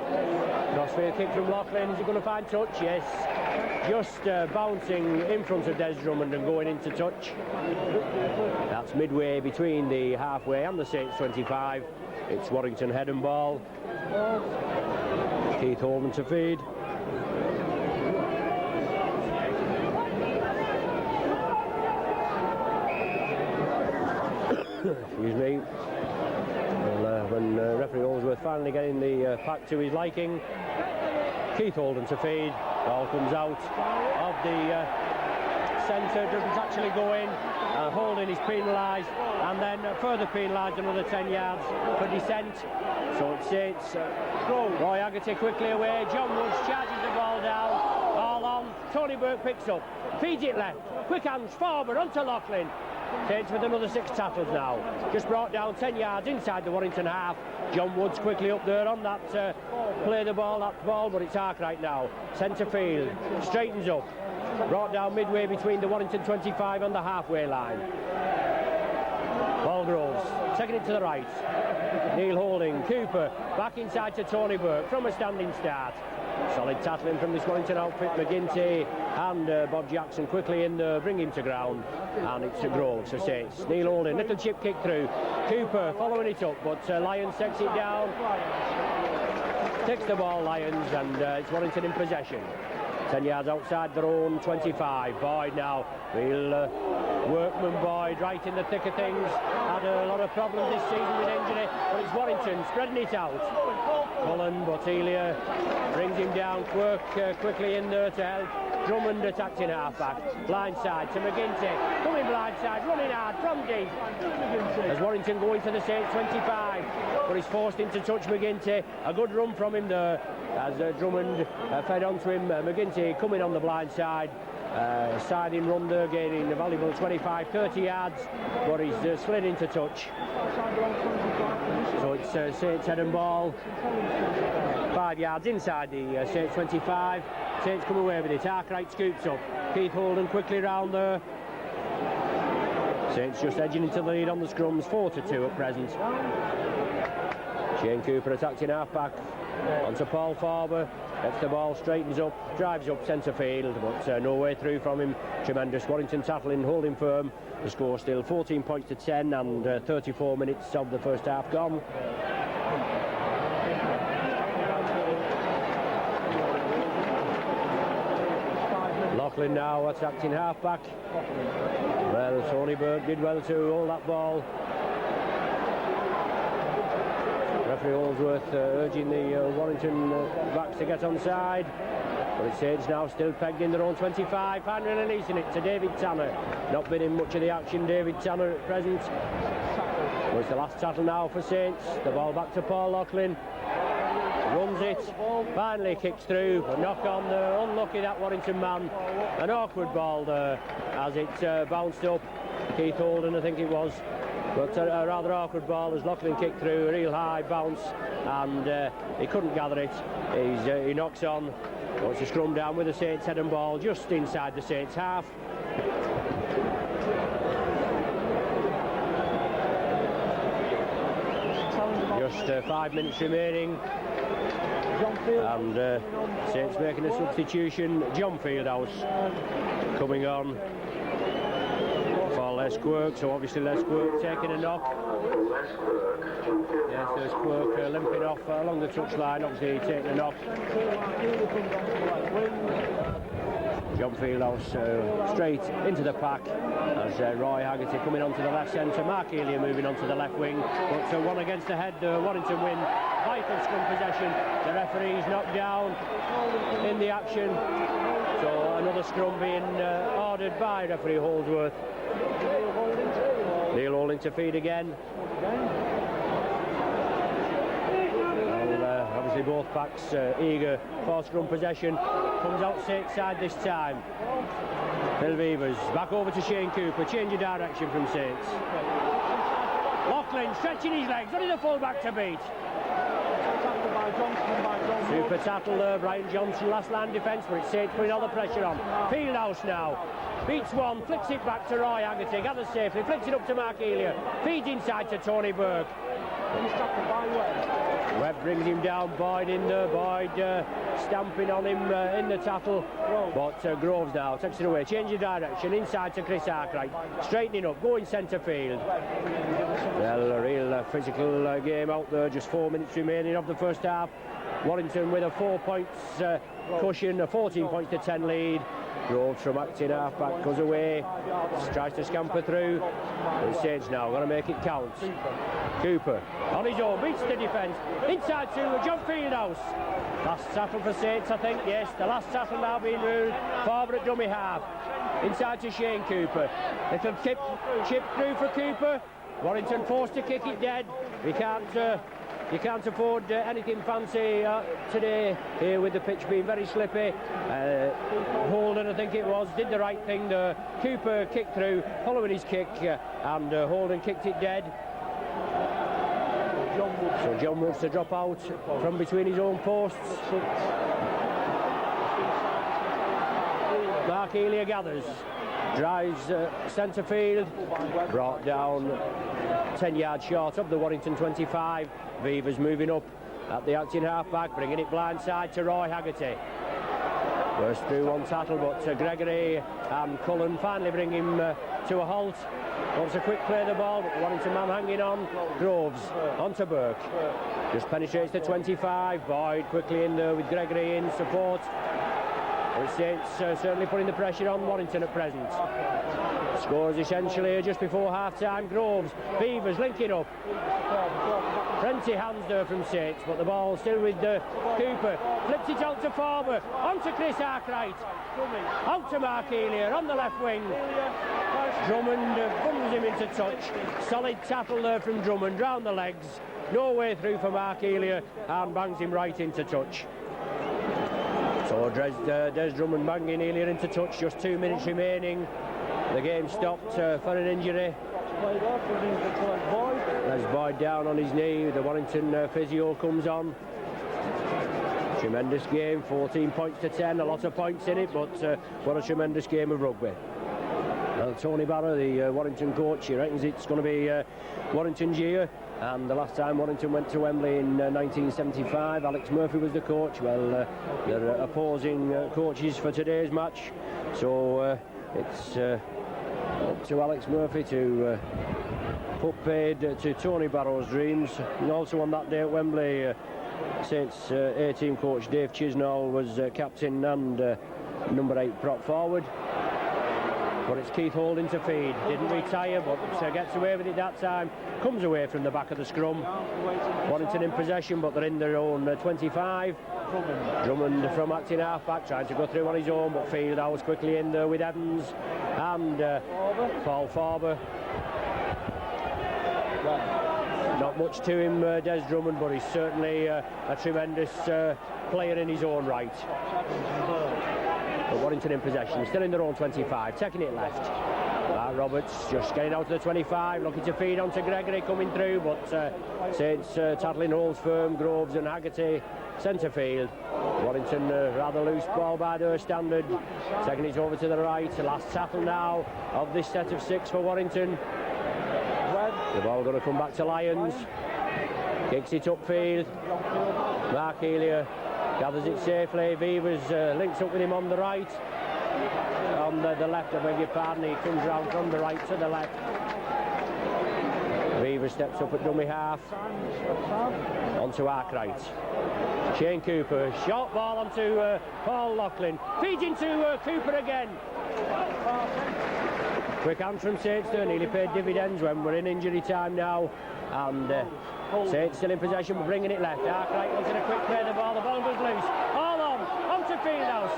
Crossfield kick from Loughlin. Is he going to find touch? Yes. Just bouncing in front of Des Drummond and going into touch. That's midway between the halfway and the Saints 25. It's Warrington head and ball. Keith Holden to feed. Excuse me. Well, when referee Holdsworth finally getting the pack to his liking, Keith Holden to feed. Ball comes out of the centre, doesn't actually go in. Holding is penalised, and then further penalised another 10 yards for dissent. So it's Roy Haggerty quickly away. John Woods charges the ball down. All on. Tony Burke picks up, feeds it left. Quick hands forward onto Loughlin. Saints with another 6 tackles now. Just brought down 10 yards inside the Warrington half. John Woods quickly up there on that play the ball, that ball, but it's Arkwright now. Centre field, straightens up. Brought down midway between the Warrington 25 and the halfway line. Paul Groves taking it to the right. Neil Holding, Cooper back inside to Tony Burke from a standing start. Solid tackling from this Warrington outfit. McGinty and Bob Jackson quickly in there, bring him to ground, and it's a Groves for Saints. Neil Holding, little chip kick through. Cooper following it up, but Lyons takes it down. Takes the ball, Lyons, and it's Warrington in possession. 10 yards outside their own 25. Boyd now, real workman Boyd, right in the thick of things. Had a lot of problems this season with injury, but it's Warrington spreading it out. Cullen, Botelia brings him down. Quirk quickly in there to help. Drummond attacked in half-back. Blindside to McGinty. Coming blindside, running hard from deep. As Warrington going to the Saints 25. But he's forced into touch McGinty. A good run from him there. As Drummond fed onto him. McGinty coming on the blind side. Siding run there, gaining a valuable 25-30 yards. But he's slid into touch. So it's Saints head and ball. 5 yards inside the Saints 25. Saints come away with it. Arkwright scoops up. Keith Holden quickly round there. Saints just edging into the lead on the scrums. 4-2 at present. Shane Cooper attacked in half-back. Onto Paul Farber. Gets the ball, straightens up, drives up centre field, but no way through from him. Tremendous Warrington tackling, holding firm. The score still 14 points to 10 and 34 minutes of the first half gone. Loughlin now attacked in half-back. Well, Tony Burke did well to hold that ball. Referee Holdsworth urging the Warrington backs to get onside. But it's Saints now still pegged in their own 25. Finally releasing it to David Tanner. Not been in much of the action, David Tanner at present. Well, it's the last tackle now for Saints. The ball back to Paul Loughlin. Runs it. Finally kicks through. But knock on there. Unlucky that Warrington man. An awkward ball there as it bounced up. Keith Holden, I think it was. But a rather awkward ball as Loughlin kicked through, a real high bounce, and he couldn't gather it. He knocks on. Wants to scrum down with the Saints head and ball just inside the Saints half. just 5 minutes remaining. And Saints making a substitution. John Fieldhouse coming on for Les Quirk, so obviously Les Quirk taking a knock. Yes, there's Quirk limping off along the touchline, obviously taking a knock. John Fieldhouse straight into the pack as Roy Haggerty coming onto the left centre. Mark Elia moving onto the left wing, but one against the head. Warrington win. Vital scrum possession. The referee's knocked down in the action, so another scrum being ordered by referee Holdsworth. Neil Holding to feed again. Obviously both packs eager for scrum possession. Comes out Saints side this time. Bill Beavers back over to Shane Cooper. Change of direction from Saints. Loughlin stretching his legs. Only the full-back to beat. Super tackle there, Brian Johnson, last line defence, but it's Saints putting all the pressure on. Fieldhouse now. Beats one, flicks it back to Roy Haggerty, gathers safely, flicks it up to Mark Elia, feeds inside to Tony Burke. Webb brings him down, Boyd in there, Boyd stamping on him in the tackle, but Groves now takes it away, change of direction, inside to Chris Arkwright, straightening up, going centre field. Well, a real physical game out there, just 4 minutes remaining of the first half. Warrington with a 4 points cushion, a 14 points to 10 lead. Groves from acting half-back goes away, tries to scamper through. And Saints now got to make it count. Cooper on his own, beats the defence, inside to John Fieldhouse. Last tackle for Saints, I think, yes, the last tackle now being ruled forward at dummy half. Inside to Shane Cooper. Little chip through for Cooper. Warrington forced to kick it dead. You can't afford anything fancy today here with the pitch being very slippy. Holden, I think it was, did the right thing there. Cooper kicked through, following his kick, and Holden kicked it dead. So John Woods to drop out from between his own posts. Mark Elia gathers, drives centre field, brought down 10 yards short of the Warrington 25. Beavers moving up at the acting half-back, bringing it blindside to Roy Haggerty. Burst through one tackle, but Gregory and Cullen finally bring him to a halt. Wants a quick play of the ball, but the Warrington man hanging on. Groves onto Burke. Just penetrates the 25. Boyd quickly in there with Gregory in support. But Saints certainly putting the pressure on Warrington at present. Scores essentially just before half-time. Groves, Beavers linking up. Plenty hands there from Saints, but the ball still with Cooper. Flips it out to Farber, onto Chris Arkwright. Out to Mark Elia on the left wing. Drummond bums him into touch. Solid tackle there from Drummond, round the legs. No way through for Mark Elia, and bangs him right into touch. So Des Drummond banging Elia into touch, just 2 minutes remaining. The game stopped for an injury. There's Boyd down on his knee. The Warrington physio comes on. Tremendous game, 14 points to 10, a lot of points in it, but what a tremendous game of rugby. Well, Tony Barrow, the Warrington coach, he reckons it's going to be Warrington's year. And the last time Warrington went to Wembley in 1975, Alex Murphy was the coach. Well, they're opposing coaches for today's match, so it's up to Alex Murphy to put paid to Tony Barrow's dreams. And also on that day at Wembley, Saints A-team coach Dave Chisnall was captain and number 8 prop forward. But it's Keith Holding to feed. Didn't retire, but gets away with it that time. Comes away from the back of the scrum. Warrington in possession, but they're in their own 25. Drummond from acting half-back, trying to go through on his own, but Fieldhouse quickly in there with Evans and Paul Farber. Not much to him, Des Drummond, but he's certainly a tremendous player in his own right. But Warrington in possession, still in their own 25, taking it left. Roberts just getting out to the 25, looking to feed onto Gregory coming through, but Saints tackling holds firm. Groves and Haggerty centre field. Warrington rather loose ball by their standard, taking it over to the right. The last tackle now of this set of 6 for Warrington. The ball going to come back to Lions. Kicks it upfield. Mark Healy gathers it safely. Beavers links up with him on the right. On the left, I beg your pardon, he comes round from the right to the left. Beaver steps up at dummy half. Onto Arkwright. Shane Cooper, short ball onto Paul Loughlin. Feeds into Cooper again. Quick hand from Saints there, nearly paid dividends when we're in injury time now. And Saints still in possession, but bringing it left. Arkwright wanted a quick play, the ball goes loose. All on, onto Fieldhouse.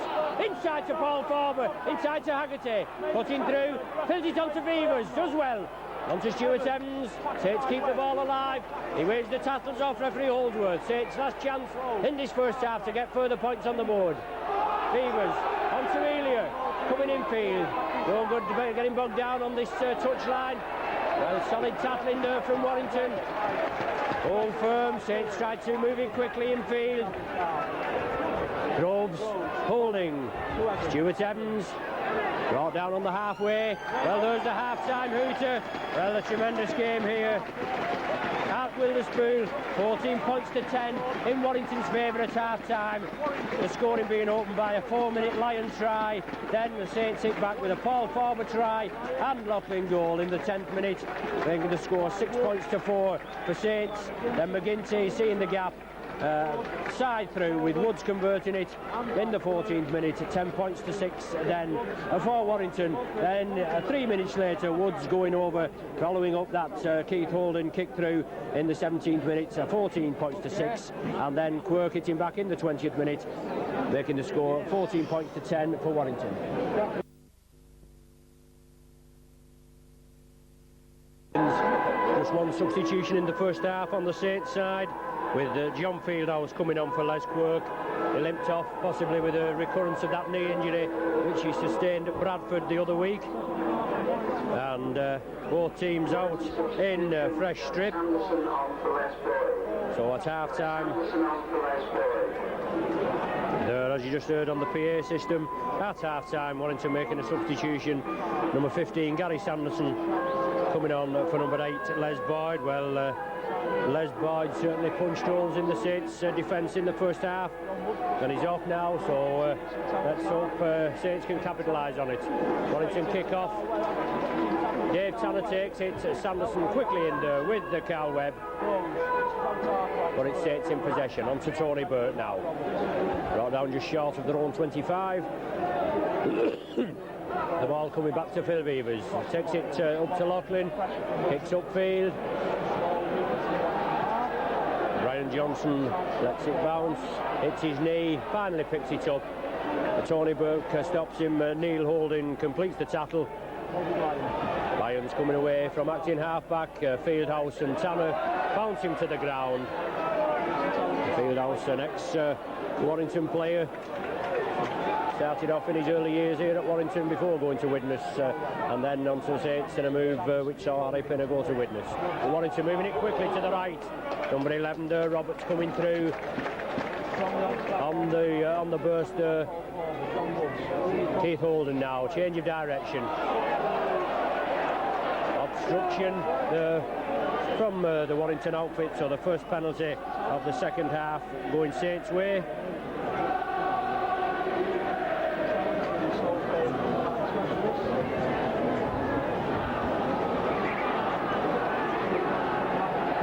Inside to Paul Farber, inside to Haggerty. Putting through, fills it onto Beavers, does well. Onto Stuart Evans. Saints keep the ball alive. He waves the tassels off referee Holdsworth. Saints last chance in this first half to get further points on the board. Beavers onto Elia, coming in field. No good getting bogged down on this touch line. Well, solid tackling there from Warrington. Hold firm. Saints tried to move it quickly in field. Groves holding. Stuart Evans brought down on the halfway. Well, there's the half-time hooter. Well, a tremendous game here at Wilderspool. 14 points to 10 in Warrington's favour at half-time. The scoring being opened by a 4-minute Lions try. Then the Saints hit back with a Paul Farber try and Loughlin goal in the 10th minute, making the score 6 points to 4 for Saints. Then McGinty seeing the gap. Side through with Woods converting it in the 14th minute, 10 points to 6 then for Warrington. Then 3 minutes later, Woods going over, following up that Keith Holden kick through in the 17th minute, 14 points to 6, and then Quirk hitting back in the 20th minute, making the score 14 points to 10 for Warrington. Just one substitution in the first half on the Saints side, with John Fieldhouse coming on for Les Quirk. He limped off, possibly with a recurrence of that knee injury which he sustained at Bradford the other week. And both teams out in fresh strip. So at half-time, there, as you just heard on the PA system, at half-time, Warrington making a substitution. Number 15, Gary Sanderson, coming on for number 8, Les Boyd. Well, Les Boyd certainly punched holes in the Saints defence in the first half, and he's off now, so let's hope Saints can capitalise on it. Warrington kick off. Dave Tanner takes it. Sanderson quickly in there with the Carl Webb, but it's Saints in possession. On to Tony Burt now. Brought down just short of their own 25. The ball coming back to Phil Beavers. Takes it up to Loughlin. Kicks upfield. Brian Johnson lets it bounce. Hits his knee. Finally picks it up. Tony Burke stops him. Neil Holding completes the tackle. Lions coming away from acting half-back. Fieldhouse and Tanner bounce him to the ground. Fieldhouse, an ex-Warrington player. Started off in his early years here at Warrington before going to Widnes, and then on to Saints in a move which saw Harry Pinner go to Widnes. Warrington moving it quickly to the right. Number 11 there, Roberts coming through on the burst. Keith Holden now, change of direction. Obstruction from the Warrington outfit, so the first penalty of the second half going Saints' way.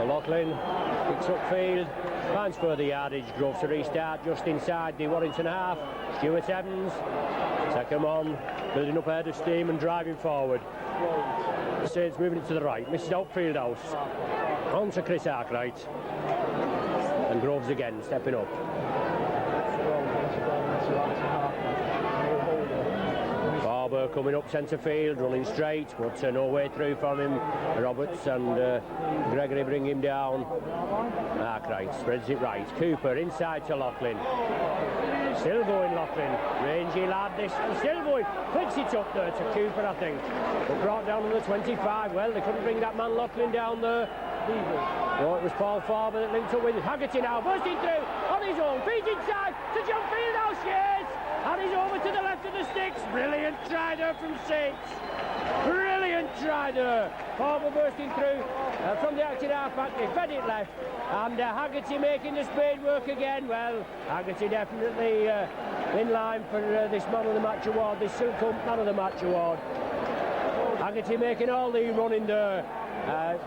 Loughlin picks up field, finds further yardage, Groves to restart just inside the Warrington half. Stuart Evans, second on, building up a head of steam and driving forward. The Saints moving it to the right, misses out Fieldhouse. On to Chris Arkwright. And Groves again, stepping up. Barber coming up centre field, running straight, but no way through from him. Roberts and Gregory bring him down. Arkwright spreads it right. Cooper inside to Loughlin. Still going Loughlin. Rangy lad, this still going. Flicks it up there to Cooper, I think. But brought down on the 25. Well, they couldn't bring that man Loughlin down there. No, it was Paul Farber that linked up with Haggerty now. Bursting through on his own. Feeds inside to John Fieldhouse, yes! And he's over to the left of the sticks. Brilliant try there from Saints. Brilliant try there. Palmer bursting through from the acting half-back. They fed it left. And Haggerty making the speed work again. Well, Haggerty definitely in line for this Man of the Match award, this Silk Man of the Match award. Haggerty making all the running there.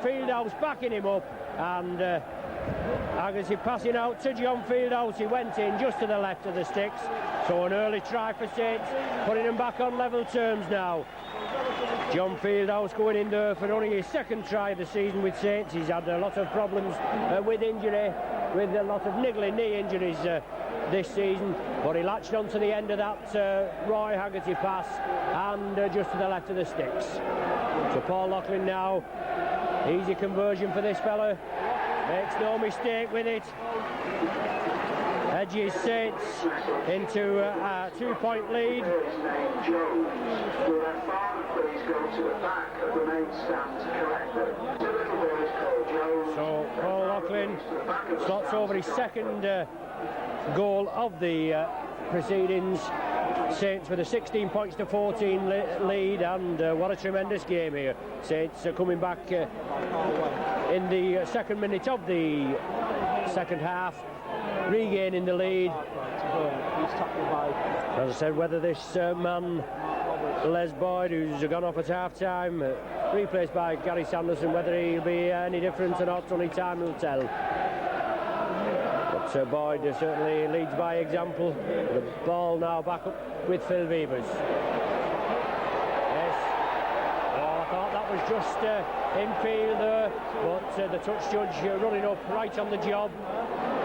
Fieldhouse backing him up. And Haggerty passing out to John Fieldhouse. He went in just to the left of the sticks. So an early try for Saints, putting them back on level terms now. John Fieldhouse going in there for only his second try of the season with Saints. He's had a lot of problems with injury, with a lot of niggling knee injuries this season, but he latched on to the end of that Roy Haggerty pass and just to the left of the sticks. So Paul Loughlin now, easy conversion for this fella, makes no mistake with it. Edges Saints into a 2-point lead. So Paul Loughlin slots over his second goal of the proceedings. Saints with a 16 points to 14 lead, and what a tremendous game here. Saints are coming back in the second minute of the second half, regaining the lead. As I said, whether this man Les Boyd, who's gone off at half-time, replaced by Gary Sanderson, whether he'll be any different or not, only time will tell. But Boyd certainly leads by example. The ball now back up with Phil Weavers. Yes. Oh, I thought that was just infield there, but the touch judge running up right on the job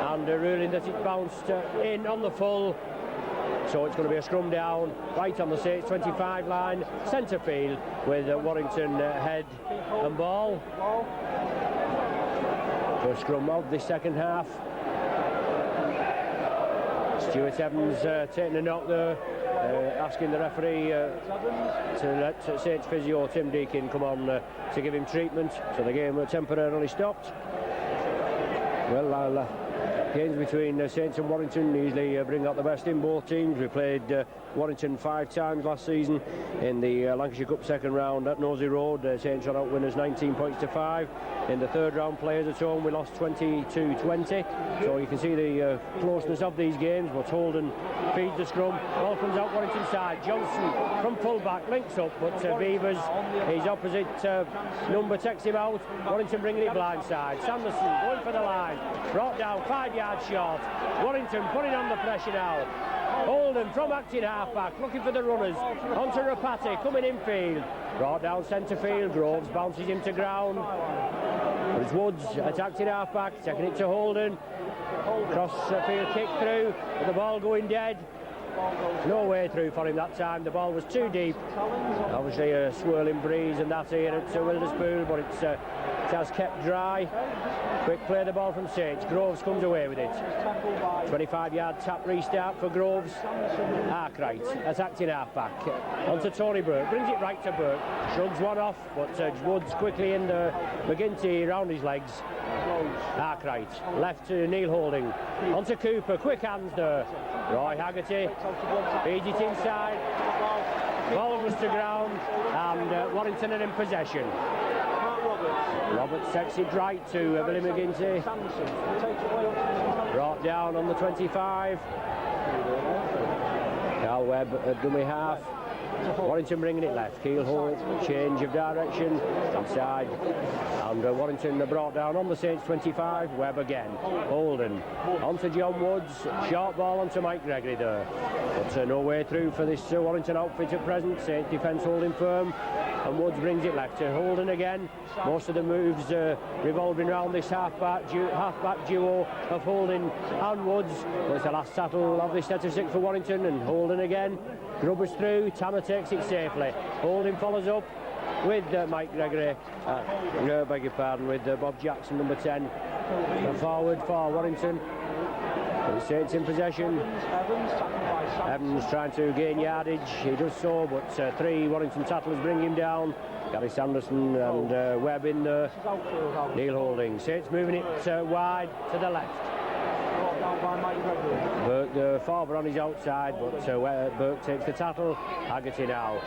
and ruling that it bounced in on the full. So it's going to be a scrum down right on the 25 line, centre field, with Warrington head and ball. First scrum of the second half. Stuart Evans taking a knock there, asking the referee to let Saints physio Tim Deakin come on to give him treatment. So the game temporarily stopped. Well, games between Saints and Warrington usually bring out the best in both teams. We played Warrington 5 times last season in the Lancashire Cup second round at Nosey Road. Saints are out winners 19 points to 5. In the third round, players at home, we lost 20-20. So you can see the closeness of these games. But Holden feeds the scrum. Ball comes out Warrington side. Johnson from full-back links up, but Beavers, his opposite number, takes him out. Warrington bringing it blindside. Sanderson going for the line. Brought down 5 yards short. Warrington putting on the pressure now. Holden from acting half-back, looking for the runners. Onto Rapati, coming infield. Brought down centre field. Groves bounces him to ground. But it's Woods attacking half-back, taking it to Holden. Cross field kick through, with the ball going dead. No way through for him that time. The ball was too deep. Obviously a swirling breeze and that here at Wilderspool, but it has kept dry. Quick play the ball from Saints. Groves comes away with it. 25-yard tap restart for Groves. Arkwright attacking half-back. Onto Tony Burke. Brings it right to Burke. Shrugs one off, but Woods quickly in there. McGinty round his legs. Arkwright. Left to Neil Holding. Onto Cooper. Quick hands there. Roy Haggerty. Feeds it inside. Ball goes to ground. And Warrington are in possession. Roberts takes it right to Billy McGinty. Brought down on the 25. Carl Webb at dummy half. Warrington bringing it left. Keelholt, change of direction inside, and Warrington brought down on the Saints 25. Webb again. Holden onto John Woods. Short ball onto Mike Gregory there, but no way through for this Warrington outfit at present. Saints defence holding firm, and Woods brings it left to Holden again. Most of the moves revolving around this half-back duo of Holden and Woods. But it's the last tackle of this set of 6 for Warrington, and Holden again. Grubbers through, Tanner takes it safely. Holden follows up with Mike Gregory, beg your pardon, with Bob Jackson, number 10. Forward for Warrington. Saints in possession. Evans trying to gain yardage. He does so, but 3 Warrington tattlers bring him down. Gary Sanderson and Webb in there. Neil Holding. Saints moving it wide to the left. Burke, Farber on his outside, but Burke takes the tackle. Haggerty now,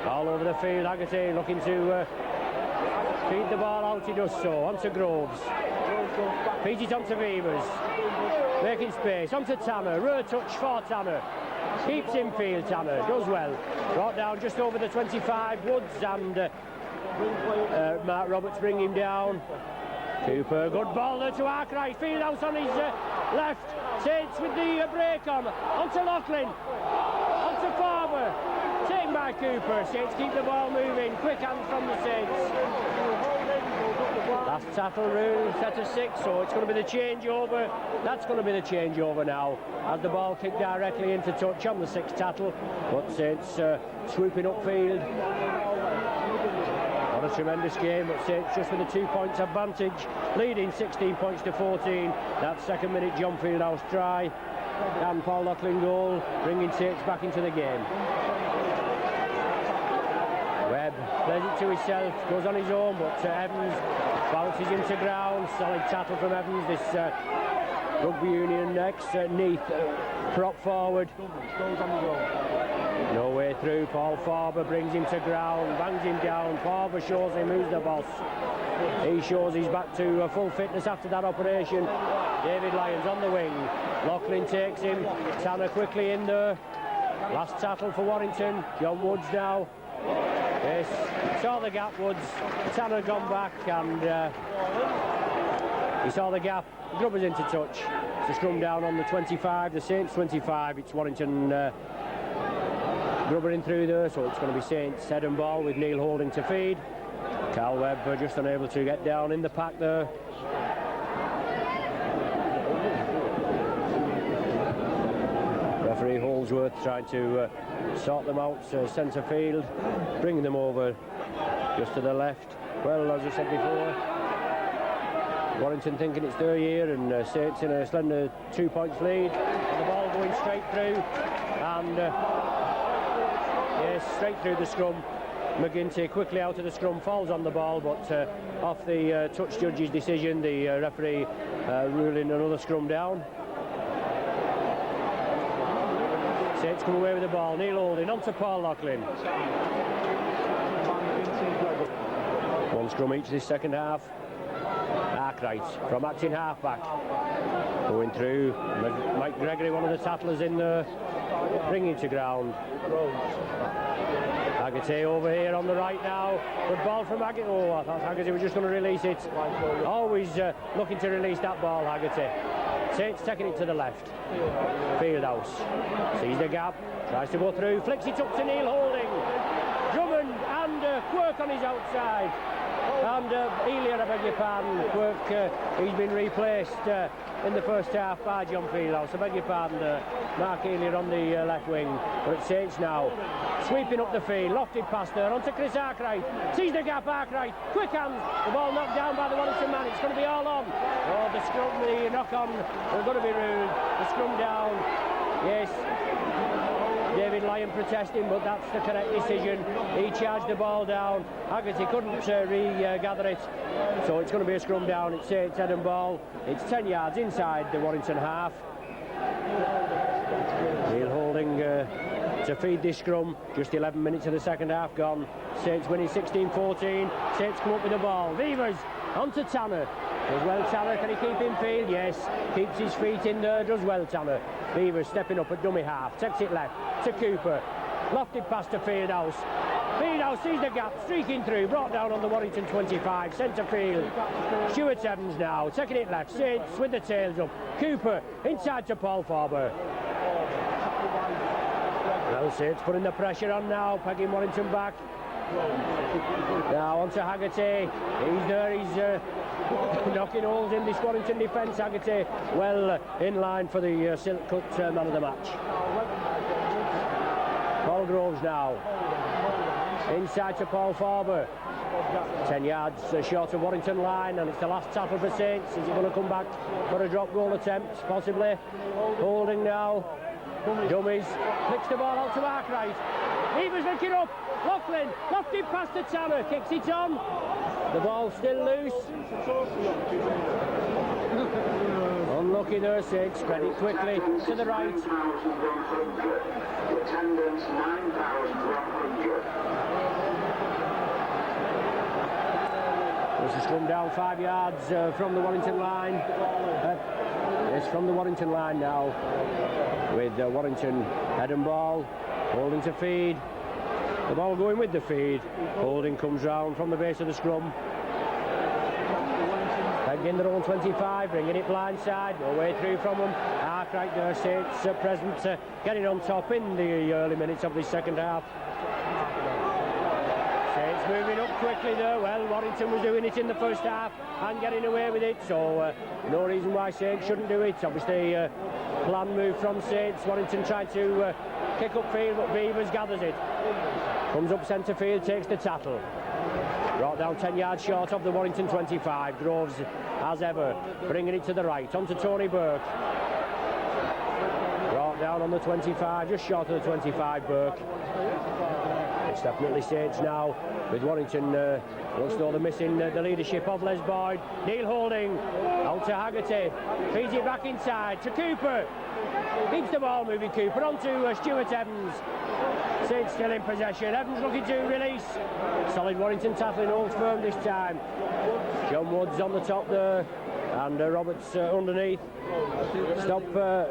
all over the field. Haggerty looking to feed the ball out. He does so, onto Groves. Feeds it onto Beavers. Making space, onto Tanner. Rear touch for Tanner. Keeps in field, Tanner, does well. Brought down just over the 25. Woods and Mark Roberts bring him down. Cooper, good ball there to Arkwright. Field house on his left. Saints with the break on. Onto Loughlin. Onto Farber. Taken by Cooper. Saints keep the ball moving. Quick hands from the Saints. Last tackle rule, set of 6, so it's going to be the changeover. That's going to be the changeover now, as the ball kicked directly into touch on the 6th tackle. But Saints swooping upfield. What a tremendous game, but Saints just with a 2 points advantage, leading 16 points to 14. That second minute John Fieldhouse try, and Paul Loughlin goal, bringing Saints back into the game. Webb plays it to himself, goes on his own, but Evans bounces into ground. Solid tackle from Evans, this Rugby Union ex-Neath prop forward. No way through. Paul Farber brings him to ground, bangs him down. Farber shows him who's the boss. He shows he's back to full fitness after that operation. David Lyons on the wing. Loughlin takes him. Tanner quickly in there. Last tackle for Warrington. John Woods now. Yes, saw the gap, Woods. Tanner gone back, and he saw the gap. Grubbers into touch. It's a scrum down on the 25, the Saints 25. It's Warrington grubbering through there, so it's going to be Saints head and ball with Neil Holding to feed. Cal Webb just unable to get down in the pack there. Referee Holdsworth trying to sort them out, centre field, bringing them over just to the left. Well, as I said before, Warrington thinking it's their year, and Saints in a slender 2 points lead. And the ball going straight through, and yes, straight through the scrum. McGinty quickly out of the scrum, falls on the ball, but off the touch judge's decision, the referee ruling another scrum down. Saints come away with the ball. Neil Holding onto Paul Loughlin. One scrum each this second half. Arkwright from acting half-back. Going through. Mike Gregory, one of the tattlers in there. Bringing to ground. Haggerty over here on the right now. Good ball from Haggerty. Oh, I thought Haggerty was just going to release it. Always looking to release that ball, Haggerty. Saints taking it to the left. Fieldhouse sees the gap, tries to go through, flicks it up to Neil Holding. Drummond and Quirk on his outside. And Elia, I beg your pardon, Quirk, he's been replaced in the first half by John Fieldhouse. I beg your pardon, Mark Elia on the left wing. But it's Saints now, sweeping up the field, lofted pass there onto Chris Arkwright. Sees the gap, Arkwright, quick hands, the ball knocked down by the Warrington man. It's going to be all on. Oh, the scrum, the knock on, they're going to be ruled. The scrum down, yes. David Lyon protesting, but that's the correct decision. He charged the ball down. Haggerty couldn't regather it, so it's going to be a scrum down. It's Saints head and ball. It's 10 yards inside the Warrington half. Neil Holding to feed this scrum. Just 11 minutes of the second half gone. Saints winning 16-14. Saints come up with the ball. Beavers onto Tanner. Does well, Tanner. Can he keep in field? Yes. Keeps his feet in there. Does well, Tanner. Beavers stepping up at dummy half. Takes it left to Cooper. Lofted pass to Fieldhouse. Fieldhouse sees the gap, streaking through. Brought down on the Warrington 25. Centre field. Stuart Evans now. Taking it left. Saints with the tails up. Cooper inside to Paul Farber. Well, Saints putting the pressure on now. Pegging Warrington back. Now onto Haggerty. He's there, he's knocking holes in this Warrington defence. Haggerty well in line for the silk cut man of the match. Paul Groves now. Inside to Paul Farber. 10 yards short of Warrington line, and it's the last tackle for Saints. Is he going to come back for a drop goal attempt? Possibly. Holding now. Dummies. Flicks the ball out to Arkwright. Beavers looking up. Loughlin, lofted pass to Tanner, kicks it on. The ball still loose. Unlucky there, Saints. Spread it quickly to the right. 9,100. The attendance 9,100. There's a scrum down 5 yards from the Warrington line. Yes, from the Warrington line now. With Warrington head and ball. Holding to feed. The ball going with the feed. Holding comes round from the base of the scrum. In their own 25, bringing it blindside, no way through from them. Right there, Saints present, getting on top in the early minutes of the second half. Saints moving up quickly there. Well, Warrington was doing it in the first half and getting away with it, so no reason why Saints shouldn't do it. Obviously, plan move from Saints. Warrington tried to kick up field, but Beavers gathers it. Comes up centre field, takes the tattle. Brought down 10 yards short of the Warrington 25. Groves, as ever, bringing it to the right. On to Tony Burke. Brought down on the 25, just short of the 25, Burke. It's definitely Saints now, with Warrington once though they're missing the leadership of Les Boyd. Neil Holding, out to Haggerty. Feeds it back inside to Cooper. Keeps the ball moving, Cooper. On to Stuart Evans. Saints still in possession. Evans looking to release. Solid Warrington tackling, holds firm this time. John Woods on the top there, and Roberts underneath. Stop Cooper.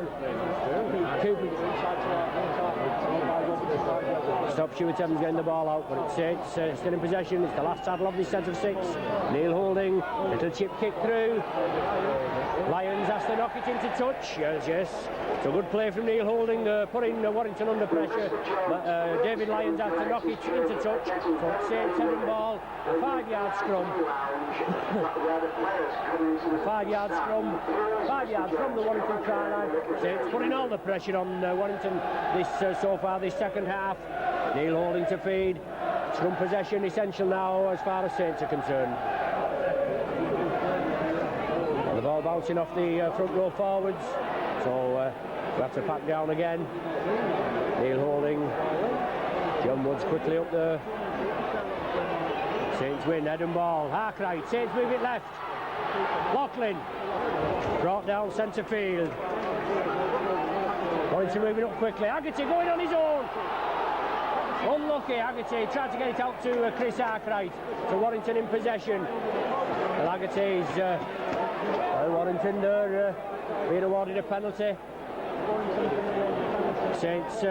Stop Stuart Evans getting the ball out, but it's Saints still in possession. It's the last tackle of this set of 6. Neil Holding, little chip kick through. Lyons has to knock it into touch. Yes. It's a good play from Neil Holding, putting Warrington under pressure. David Lyons has to knock it into touch. So it's Saints heading ball. A 5-yard scrum. 5 yard scrum. 5 yards from the Warrington try line. Saints putting all the pressure on Warrington so far this second half. Neil Holding to feed. Scrum possession essential now as far as Saints are concerned. The ball bouncing off the front row forwards, so we have to pack down again. Neil Holding, John Woods quickly up there. Saints win, head and ball. Harkright, Saints move it left. Loughlin, brought down centre field. Warrington moving up quickly. Haggerty going on his own. Unlucky, Haggerty tried to get it out to Chris Arkwright. So Warrington in possession. Well, Haggerty's Warrington there being awarded a penalty. Saints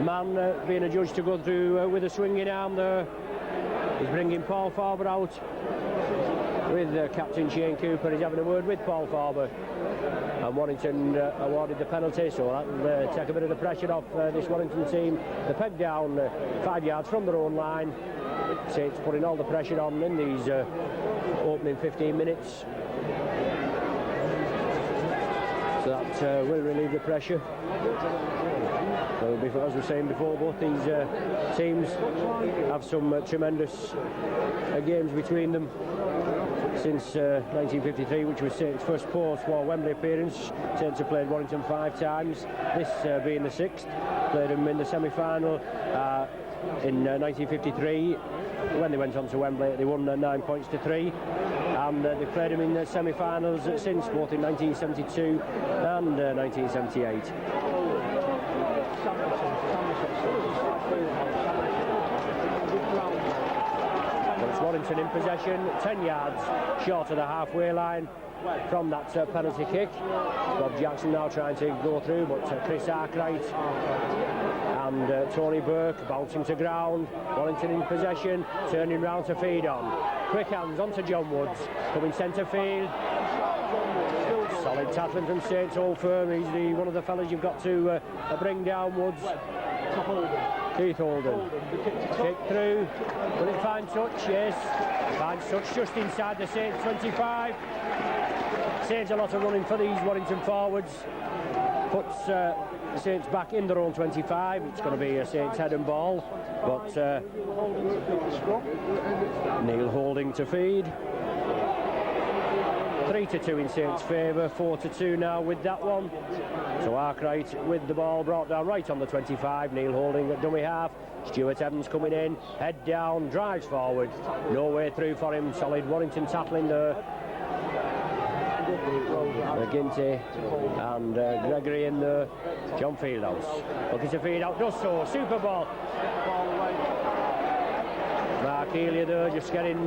man being adjudged to go through with a swinging arm there. He's bringing Paul Farber out with Captain Shane Cooper. He's having a word with Paul Farber. And Warrington awarded the penalty, so that'll take a bit of the pressure off this Warrington team. The peg down 5 yards from their own line. Saints putting all the pressure on in these opening 15 minutes. So that will relieve the pressure. So as we were saying before, both these teams have some tremendous games between them. Since 1953, which was Saints' first post-war Wembley appearance. Saints have played Warrington 5 times, this being the 6th. Played them in the semi-final in 1953. When they went on to Wembley, they won 9 points to 3. And they played them in the semi-finals since, both in 1972 and 1978. Warrington in possession, 10 yards short of the halfway line from that penalty kick. Bob Jackson now trying to go through, but Chris Arkwright and Tony Burke bouncing to ground. Warrington in possession, turning round to feed on. Quick hands onto John Woods, coming centre field. Solid tackling from Saints, all firm. He's one of the fellas you've got to bring down. Woods. Keith Holden. Kick through. Will it find touch? Yes. Finds touch just inside the Saints 25. Saves a lot of running for these Warrington forwards. Puts Saints back in their own 25. It's going to be a Saints head and ball. But Neil Holding to feed. 3-2 in Saints' favour, 4-2 now with that one. So Arkwright with the ball brought down right on the 25. Neil holding at dummy half. Stuart Evans coming in, head down, drives forward. No way through for him. Solid Warrington tackling there. McGinty and Gregory in there. John Fieldhouse looking to feed out, does so. Super ball. Mark Healy there just getting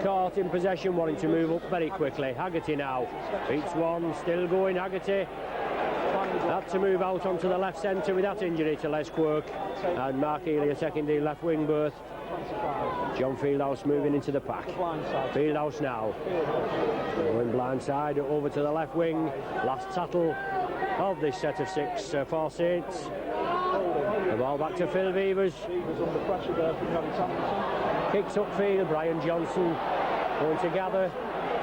caught in possession, wanting to move up very quickly. Haggerty now beats one, still going. Haggerty had to move out onto the left centre with that injury to Les Quirk, and Mark Healy taking the left wing berth. John Fieldhouse moving into the pack. Fieldhouse now going blindside over to the left wing. Last tattle of this set of 6 for Saints. The ball back to Phil Beavers. Kicks upfield. Brian Johnson going to gather.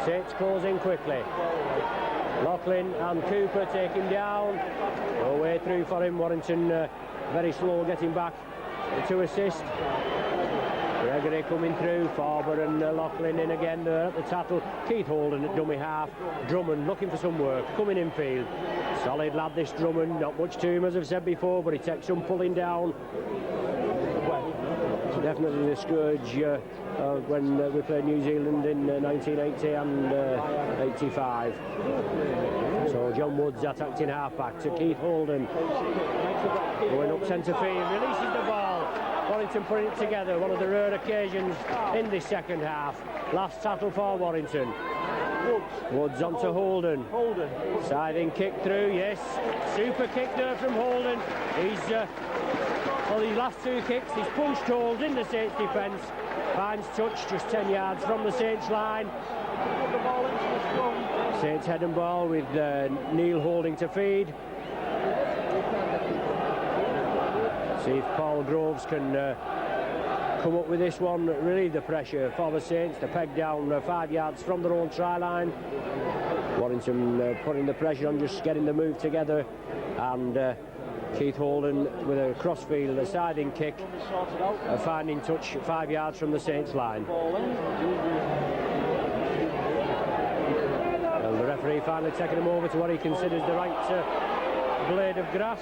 Saints closing quickly. Loughlin and Cooper take him down. No way through for him. Warrington very slow getting back to assist. Gregory coming through. Farber and Loughlin in again there at the tackle. Keith Holden at dummy half. Drummond looking for some work. Coming in field. Solid lad this Drummond. Not much to him as I've said before, but he takes some pulling down. Definitely the scourge when we played New Zealand in 1980 and 85. So John Woods attacking half-back to Keith Holden. Going up centre field, releases the ball. Warrington putting it together, one of the rare occasions in this second half. Last tattle for Warrington. Woods onto Holden. Scything kick through, yes. Super kick there from Holden. Well, these last 2 kicks, he's punched holes in the Saints defence. Finds touch just 10 yards from the Saints line. Saints head and ball with Neil holding to feed. See if Paul Groves can come up with this one, relieve the pressure for the Saints. To peg down 5 yards from their own try line. Warrington putting the pressure on, just getting the move together, and Keith Holden with a crossfield, a siding kick, a finding touch 5 yards from the Saints line. And the referee finally taking him over to what he considers the right blade of grass.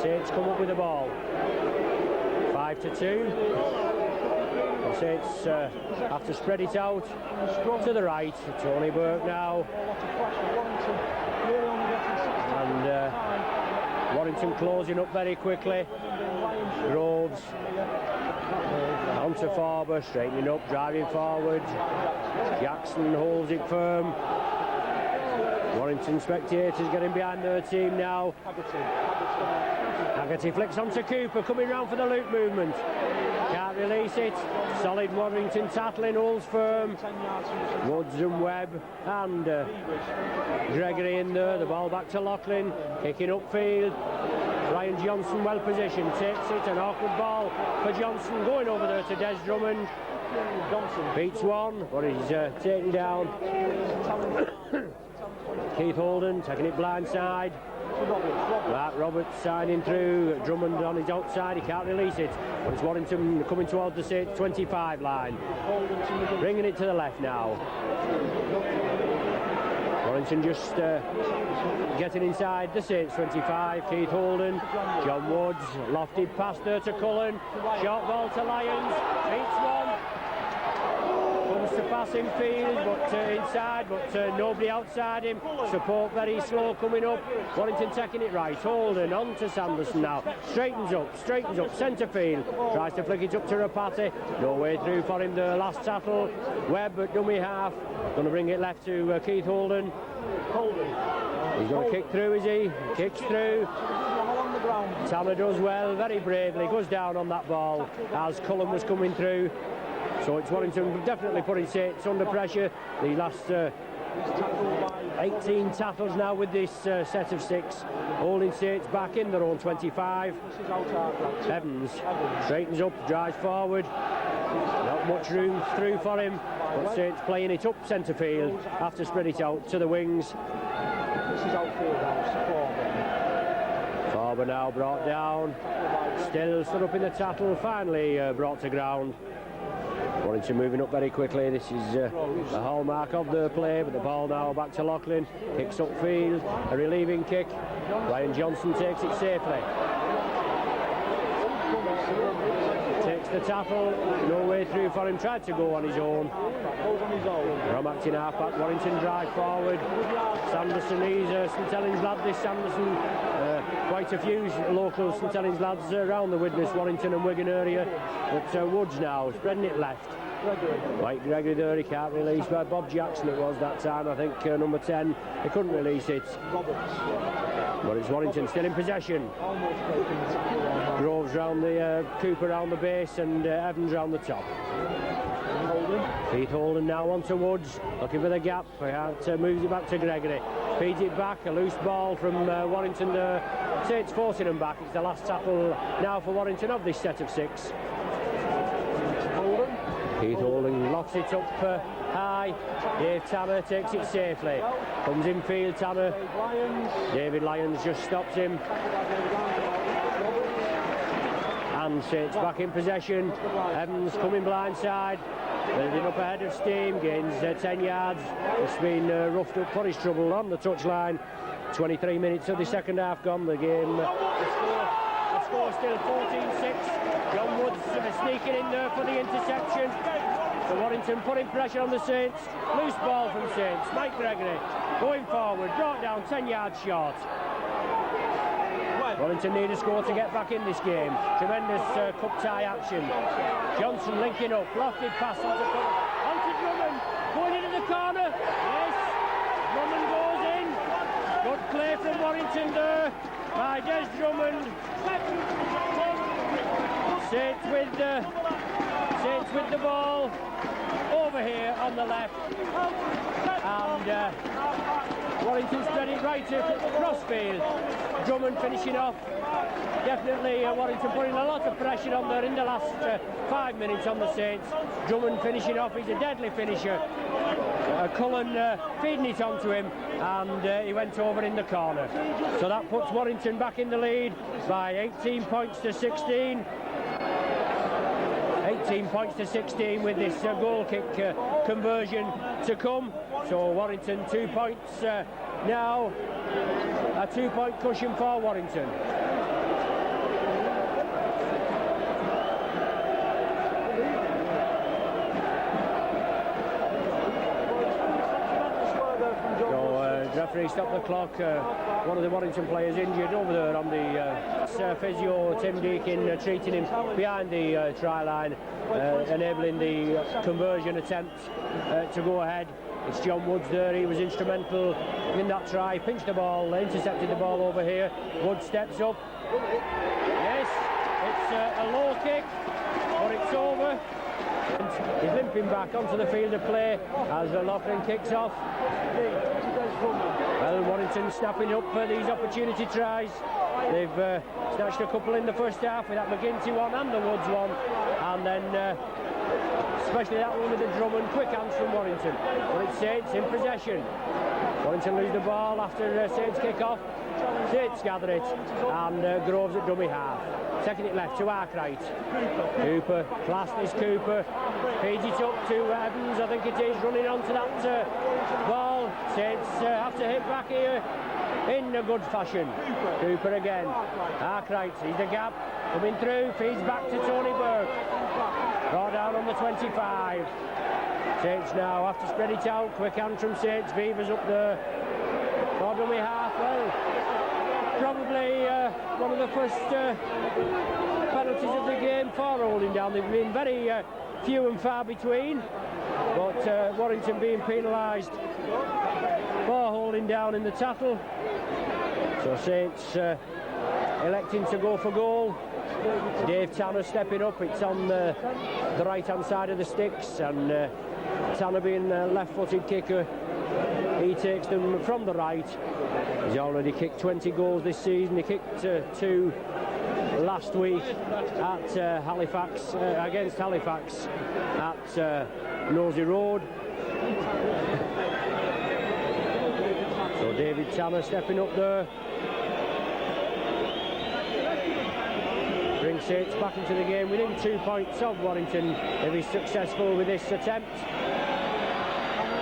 Saints come up with the ball. 5-2. The Saints have to spread it out to the right. Tony Burke now. And Warrington closing up very quickly. Groves onto Farber, straightening up, driving forward. Jackson holds it firm. Warrington spectators getting behind their team now. Haggerty flicks onto Cooper, coming round for the loop movement. Can't release it. Solid Warrington tackling, holds firm. Woods and Webb and Gregory in there. The ball back to Loughlin, kicking upfield. Brian Johnson well positioned, takes it, an awkward ball for Johnson, going over there to Des Drummond. Johnson beats one, but he's taken down. Keith Holden taking it blindside. Mark Roberts signing through. Drummond on his outside, he can't release it, but it's Warrington coming towards the Saints 25 line. Bringing it to the left now. Warrington just getting inside the Saints 25. Keith Holden, John Woods, lofted pass there to Cullen. Short ball to Lyons, beats one. Comes to pass in field, but inside, but nobody outside him. Support very slow coming up. Warrington taking it right. Holden on to Sanderson now. Straightens up, centre field. Tries to flick it up to Rapati. No way through for him. The last tackle. Webb at dummy half. Going to bring it left to Keith Holden. He's going to kick through, is he? Kicks through. Tanner does well, very bravely. Goes down on that ball as Cullen was coming through. So it's Warrington definitely putting Saints under pressure. The last 18 tackles now with this set of 6. Holding Saints back in their own 25. Evans straightens up, drives forward. Not much room through for him, but Saints playing it up centre field. Have to spread it out to the wings. Farber now brought down. Still stood up in the tackle, finally brought to ground. Warrington moving up very quickly. This is the hallmark of the play, but the ball now back to Loughlin. Kicks upfield, a relieving kick. Ryan Johnson takes it safely. Takes the tackle, no way through for him, tried to go on his own. From acting half-back, Warrington drive forward. Sanderson, he's St Helens lad, this Sanderson. Quite a few local St Helens lads around the Widnes, Warrington and Wigan area. But Woods now, spreading it left. Mike Gregory there, he can't release. Bob Jackson it was that time, I think, number 10. He couldn't release it. But it's Warrington still in possession. Groves round the Cooper round the base and Evans round the top. Keith Holden now onto Woods, looking for the gap. Moves it back to Gregory. Feeds it back, a loose ball from Warrington there. Saints forcing him back. It's the last tackle now for Warrington of this set of 6. Keith Holden locks it up high. Dave Tanner takes it safely. Comes infield, Tanner. David Lyons just stops him. And Saints back in possession. Evans coming blindside. Building up ahead of steam. Gains 10 yards. It's been roughed up for his trouble on the touchline. 23 minutes of the second half gone. The game. The score still 14-6. John Woods sneaking in there for the interception. So Warrington putting pressure on the Saints. Loose ball from Saints. Mike Gregory going forward, brought down 10 yards short. Warrington need a score to get back in this game. Tremendous cup tie action. Johnson linking up, lofted pass onto Drummond, going into the corner. Yes, Drummond goes in. Good play from Warrington there by Des Drummond. Saints with the ball over here on the left, and Warrington spread it right across field. Drummond finishing off. Definitely Warrington putting a lot of pressure on there in the last 5 minutes on the Saints. Drummond finishing off, he's a deadly finisher. Cullen feeding it onto him, and he went over in the corner. So that puts Warrington back in the lead by 18 points to 16. 18 points to 16 with this goal kick conversion to come. So Warrington 2 points now. A 2-point cushion for Warrington. Referee stopped the clock. One of the Warrington players injured over there on the physio, Tim Deakin, treating him behind the try line, enabling the conversion attempt to go ahead. It's John Woods there. He was instrumental in that try. Pinched the ball, intercepted the ball over here. Woods steps up. Yes, it's a low kick, but it's over. He's limping back onto the field of play as Loughlin kicks off. Well, Warrington snapping up these opportunity tries. They've snatched a couple in the first half with that McGinty one and the Woods one, and then especially that one with the Drummond. Quick hands from Warrington, but it's Saints in possession. Warrington lose the ball after Saints kick off. Saints gather it, and Groves at dummy half. Taking it left to Arkwright. Cooper, classed is Cooper. Feeds it up to Evans, I think it is, running onto that ball. Saints have to hit back here in a good fashion. Cooper again. Arkwright sees the gap, coming through, feeds back to Tony Burke. Brought down on the 25. Saints now have to spread it out. Quick hand from Saints. Beavers up there. For dummy half. Well, probably one of the first penalties of the game for holding down. They've been very few and far between, but Warrington being penalised for holding down in the tackle. So Saints electing to go for goal. Dave Tanner stepping up. It's on the right hand side of the sticks, and Tanner being a left-footed kicker, he takes them from the right. He's already kicked 20 goals this season. He kicked 2 last week at Halifax, against Halifax at Nosey Road. So David Tanner stepping up there. Brings Saints back into the game within 2 points of Warrington if he's successful with this attempt.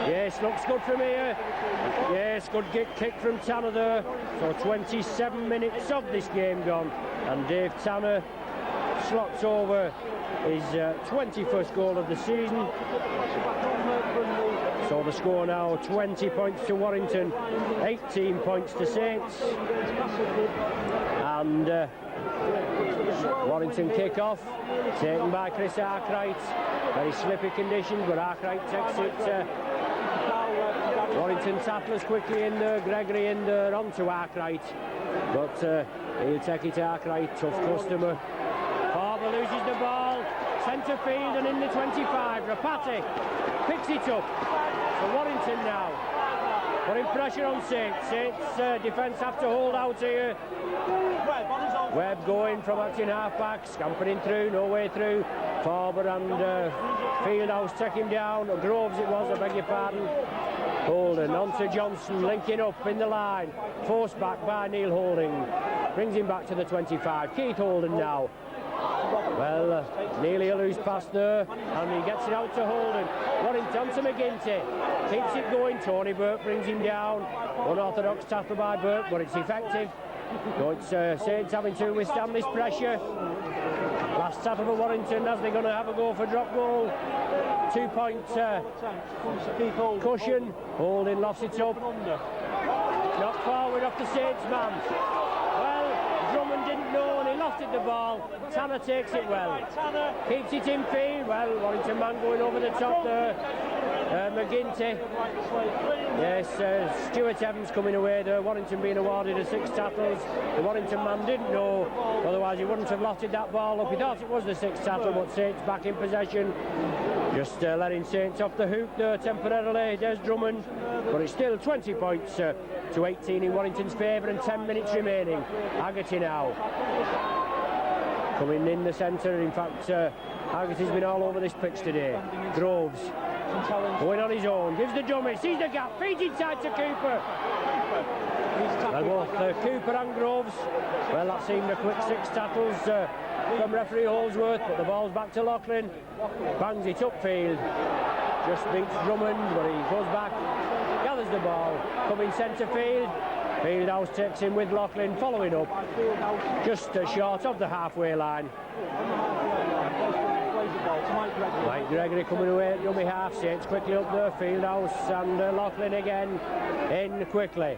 Yes, looks good from here. Yes, good kick from Tanner there. So 27 minutes of this game gone, and Dave Tanner slots over his 21st goal of the season. So the score now 20 points to Warrington, 18 points to Saints. And Warrington kick off, taken by Chris Arkwright. Very slippy conditions, but Arkwright takes it. Warrington tattlers quickly in there, Gregory in there, onto Arkwright. But he'll take it to Arkwright, tough customer. Farber loses the ball, centre field and in the 25. Rapati picks it up for Warrington now. Putting pressure on Saints. Saints defence have to hold out here. Webb going from acting half-back, scampering through, no way through. Farber and Fieldhouse take him down. Groves it was, I beg your pardon. Holden on to Johnson, linking up in the line. Forced back by Neil Holding. Brings him back to the 25. Keith Holden now. Well, nearly a loose pass there, and he gets it out to Holden. Warrington to McGinty. Keeps it going. Tony Burke brings him down. Unorthodox tackle by Burke, but it's effective. So it's Saints having to withstand this pressure. Last tackle for Warrington as they're going to have a go for drop goal. 2 point cushion. Holding lofts it up. Knocked forward off the Saints man. Well, Drummond didn't know and he lofted the ball. Tanner takes it well. Keeps it in field. Well, Warrington man going over the top there. McGinty. Yes, Stuart Evans coming away there. Warrington being awarded a 6 tackles. The Warrington man didn't know, otherwise he wouldn't have lofted that ball up. He thought it was the 6th tackle, but Saints back in possession. Just letting Saints off the hook there temporarily. There's Drummond, but it's still 20 points to 18 in Warrington's favour and 10 minutes remaining. Haggerty now. Coming in the centre, in fact, Haggerty's been all over this pitch today. Groves. Going on his own, gives the dummy, sees the gap, feeds inside to Cooper. Well, both Cooper and Groves, well, that seemed a quick 6 tackles from referee Holdsworth, but the ball's back to Loughlin. Bangs it upfield, just beats Drummond, but he goes back, gathers the ball, coming centre field. Fieldhouse takes him with Loughlin, following up, just short of the halfway line. Mike Gregory coming away at dummy half. Saints quickly up there. Fieldhouse and Loughlin again in quickly.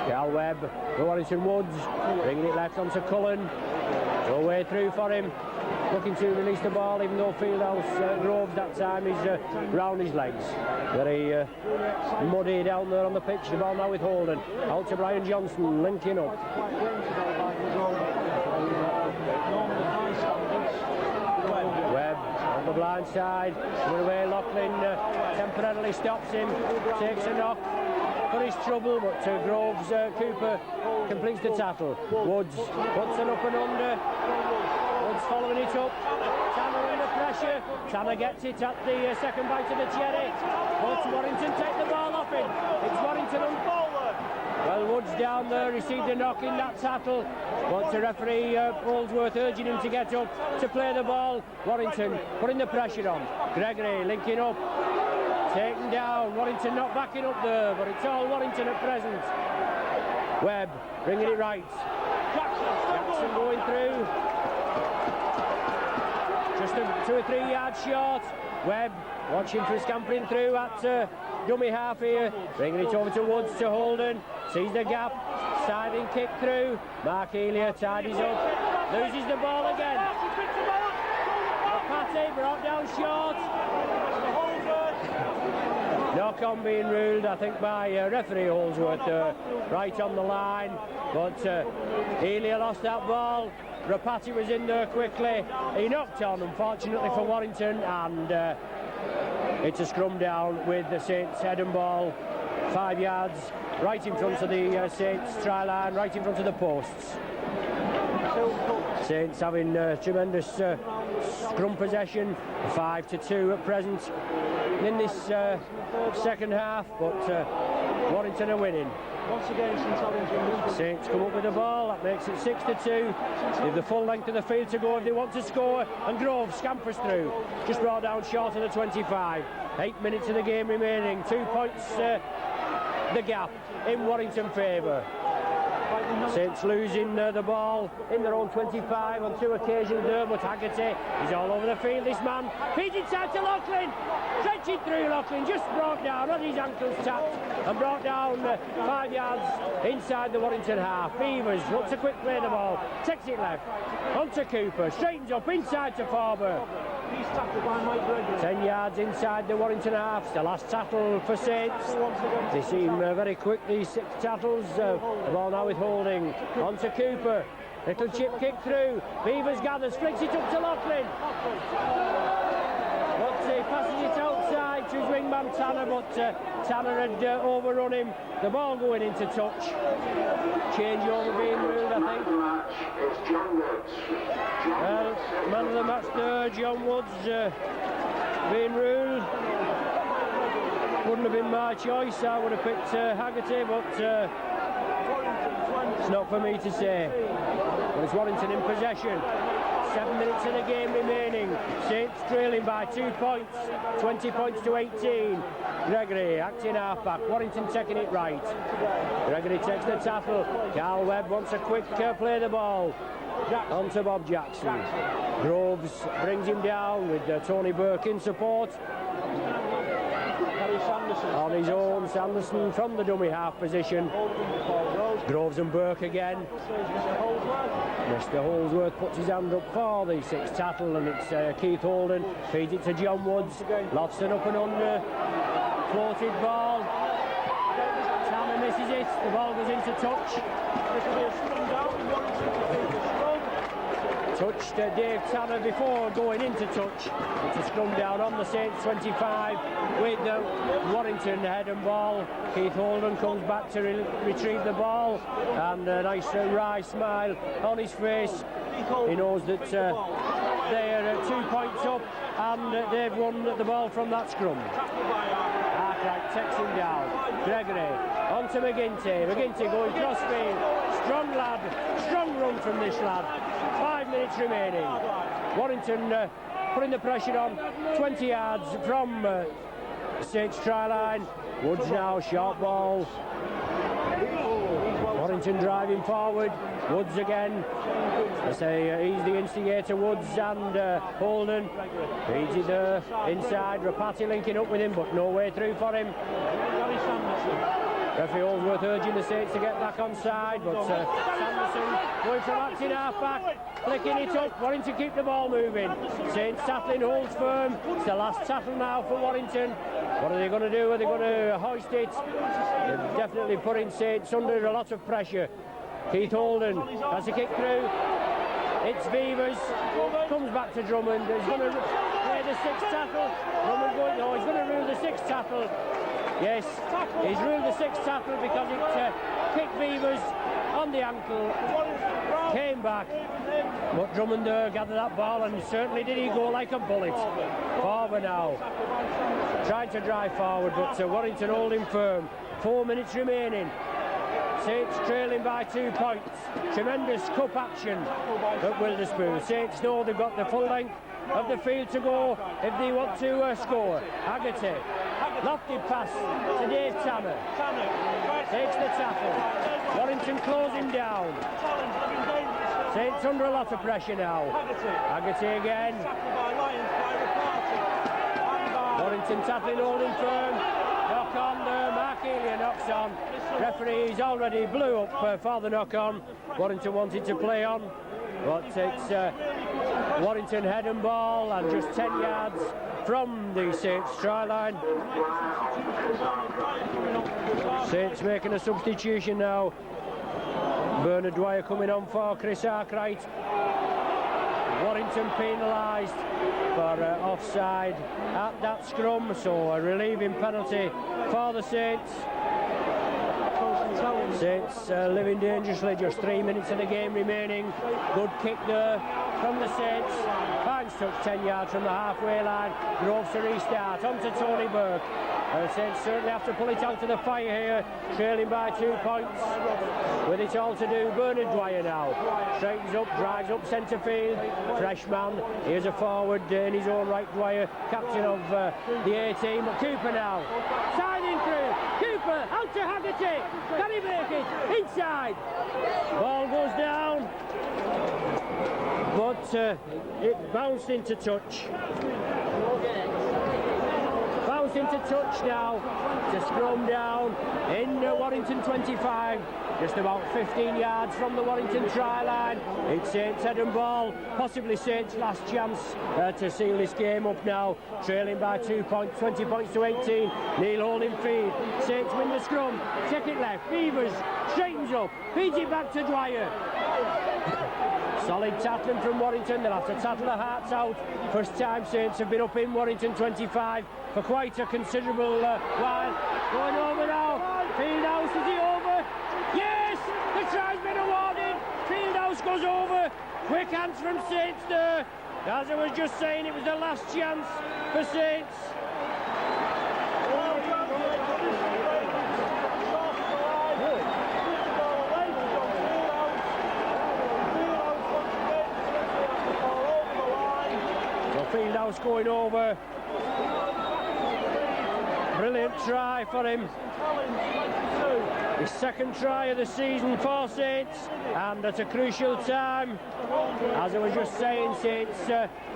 Cal Webb, Warrington Woods bringing it left onto Cullen. No way through for him. Looking to release the ball, even though Fieldhouse Groves that time is round his legs. Very muddy down there on the pitch. The ball now with Holden. Out to Brian Johnson, linking up. Webb on the blind side, coming away. Loughlin temporarily stops him, takes a knock for his trouble, but Groves Cooper completes the tackle. Woods puts an up and under. Woods following it up. Tanner under pressure. Tanner gets it at the second bite of the cherry. But Warrington take the ball off him. It's Warrington on forward. Well, Woods down there, received a knock in that tackle, but the referee Holdsworth urging him to get up to play the ball. Warrington putting the pressure on. Gregory linking up, taken down. Warrington not backing up there, but it's all Warrington at present. Webb bringing it right. Jackson going through. Just 2 or 3 yards short. Webb watching for scampering through at dummy half here. Bringing it over to Woods to Holden. Sees the gap. Siding kick through. Mark Elia tidies up. Loses the ball again. Patty brought down short. Knock on being ruled, I think, by referee Holdsworth right on the line. But Elia lost that ball. Rapati was in there quickly. He knocked on, unfortunately for Warrington, and it's a scrum down with the Saints head and ball 5 yards right in front of the Saints try line, right in front of the posts. Saints having tremendous scrum possession, 5-2 at present in this second half, but Warrington are winning. Once again, St Helens. Saints come up with the ball, that makes it 6-2. They've the full length of the field to go if they want to score, and Grove scampers through. Just brought down short of the 25. 8 minutes of the game remaining. 2 points the gap in Warrington favour. Saints losing the ball in their own 25 on 2 occasions there, but Haggerty is all over the field, this man. He's inside to Loughlin, stretching through. Loughlin just brought down, had his ankles tapped and brought down 5 yards inside the Warrington half. Beavers wants a quick play the ball, takes it left, onto Cooper, straightens up inside to Farber. 10 yards inside the Warrington half. It's the last tackle for Saints. They seem very quick, these 6 tackles. The ball now with Holding. On to Cooper. Little chip kick through. Beavers gathers, flicks it up to Loughlin. He passes it outside to his wingman Tanner, but Tanner had overrun him. The ball going into touch. Change over being ruled, I think. Man of the match there, John Woods, being ruled. Wouldn't have been my choice. I would have picked Haggerty, but it's not for me to say. But it's Warrington in possession. 7 minutes of the game remaining. Saints trailing by 2 points. 20 points to 18. Gregory acting half-back. Warrington taking it right. Gregory takes the tackle. Carl Webb wants a quick play the ball. On to Bob Jackson. Groves brings him down with Tony Burke in support. On his own, Sanderson from the dummy half position. Groves and Burke again. Mr. Holdsworth puts his hand up for the 6th tackle, and it's Keith Holden. Feeds it to John Woods. Lofton up and under. Floated ball. Tanner misses it. The ball goes into touch. Touched Dave Tanner before going into touch. It's a scrum down on the Saints 25 with Warrington head and ball. Keith Holden comes back to retrieve the ball, and a nice wry smile on his face. He knows that they're 2 points up, and they've won the ball from that scrum. Arkwright takes him down. Gregory on to McGinty. McGinty going crossfield. Strong lad, strong run from this lad. 5 minutes remaining. Warrington putting the pressure on. 20 yards from Saints try line. Woods now, short ball. Warrington driving forward. Woods again. I say he's the instigator, Woods, and Holden. Feeds it there inside. Rapati linking up with him, but no way through for him. Referee Holdsworth urging the Saints to get back on side, but Sanderson going from acting half-back, flicking it up. Warrington keep the ball moving. Saints tackling holds firm. It's the last tackle now for Warrington. What are they going to do? Are they going to hoist it? They're definitely putting Saints under a lot of pressure. Keith Holden has a kick through. It's Beavers. Comes back to Drummond. He's going to play the 6th tackle. Drummond going, no, he's going to rule the 6th tackle. Yes, he's ruled the 6th tackle because it kicked Beavers on the ankle, came back, but Drummond gathered that ball, and certainly did he go like a bullet. Forward now, trying to drive forward, but Warrington holding firm. 4 minutes remaining. Saints trailing by 2 points. Tremendous cup action at Wilderspoon. Saints know they've got the full length of the field to go if they want to score. Haggerty. Lofted pass to Dave Tanner. Takes the tackle. Warrington closing down. Saints under a lot of pressure now. Haggerty again. Warrington tackling, holding firm. Knock on there. Mark Elia knocks on. Referee's already blew up for the knock on. Warrington wanted to play on, but it's Warrington head and ball, and just 10 yards from the Saints try line. Saints making a substitution now. Bernard Dwyer coming on for Chris Arkwright. Warrington penalised for offside at that scrum, so a relieving penalty for the Saints. Saints living dangerously, just 3 minutes of the game remaining. Good kick there from the Saints. Fines touch 10 yards from the halfway line. Groves to restart, on to Tony Burke. Saints certainly have to pull it out of the fire here, trailing by 2 points. With it all to do, Bernard Dwyer now straightens up, drives up centre field. Fresh man, here's a forward in his own right, Dwyer, captain of the A-team. But Cooper now, siding through. Cooper out to Haggerty. Can he make it? Inside. Ball goes down, but it bounced into touch. Bounced into touch now. To scrum down in Warrington 25. Just about 15 yards from the Warrington try line. It's Saints head and ball, possibly Saints' last chance to seal this game up now. Trailing by 2 points, 20 points to 18. Neil holding feed. Saints win the scrum. Check it left. Beavers straightens up. Feeds it back to Dwyer. Solid tackling from Warrington. They'll have to tattle the hearts out. First time Saints have been up in Warrington 25 for quite a considerable while. Going over now. Fieldhouse, is he over? Yes! The try's been awarded. Fieldhouse goes over. Quick hands from Saints there. As I was just saying, it was the last chance for Saints. Fieldhouse going over. Brilliant try for him. His second try of the season for Saints, and at a crucial time. As I was just saying, Saints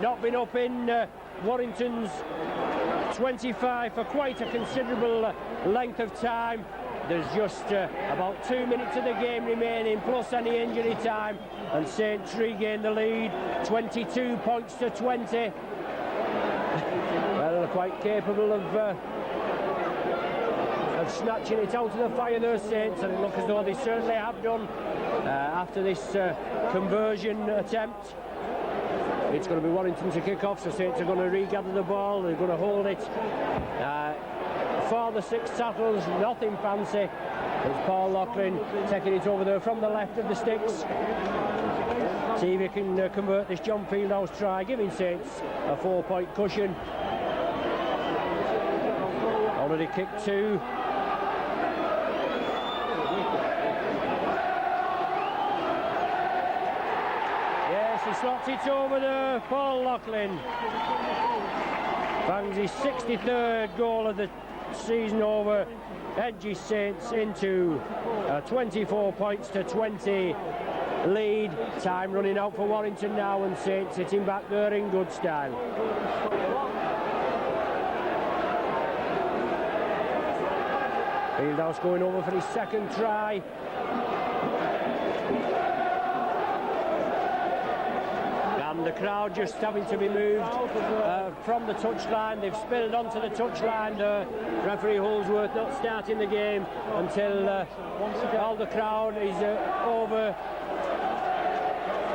not been up in Warrington's 25 for quite a considerable length of time. There's just about 2 minutes of the game remaining, plus any injury time, and Saints regain the lead, 22 points to 20. Well, they're quite capable of snatching it out of the fire, those Saints, and it looks as though they certainly have done after this conversion attempt. It's going to be Warrington to kick off, so Saints are going to regather the ball. They're going to hold it for the 6 tackles, nothing fancy. It's Paul Loughlin taking it over there from the left of the sticks. See if he can convert this John Fieldhouse try, giving Saints a 4-point cushion. Already kicked 2. Yes, he slots it over there, Paul Loughlin. Bangs his 63rd goal of the season over edges Saints into 24 points to 20 lead. Time running out for Warrington now, and Saints sitting back there in good style. Fieldhouse going over for his second try. And the crowd just having to be moved from the touchline. They've spilled onto the touchline. Referee Holsworth not starting the game until all the crowd is over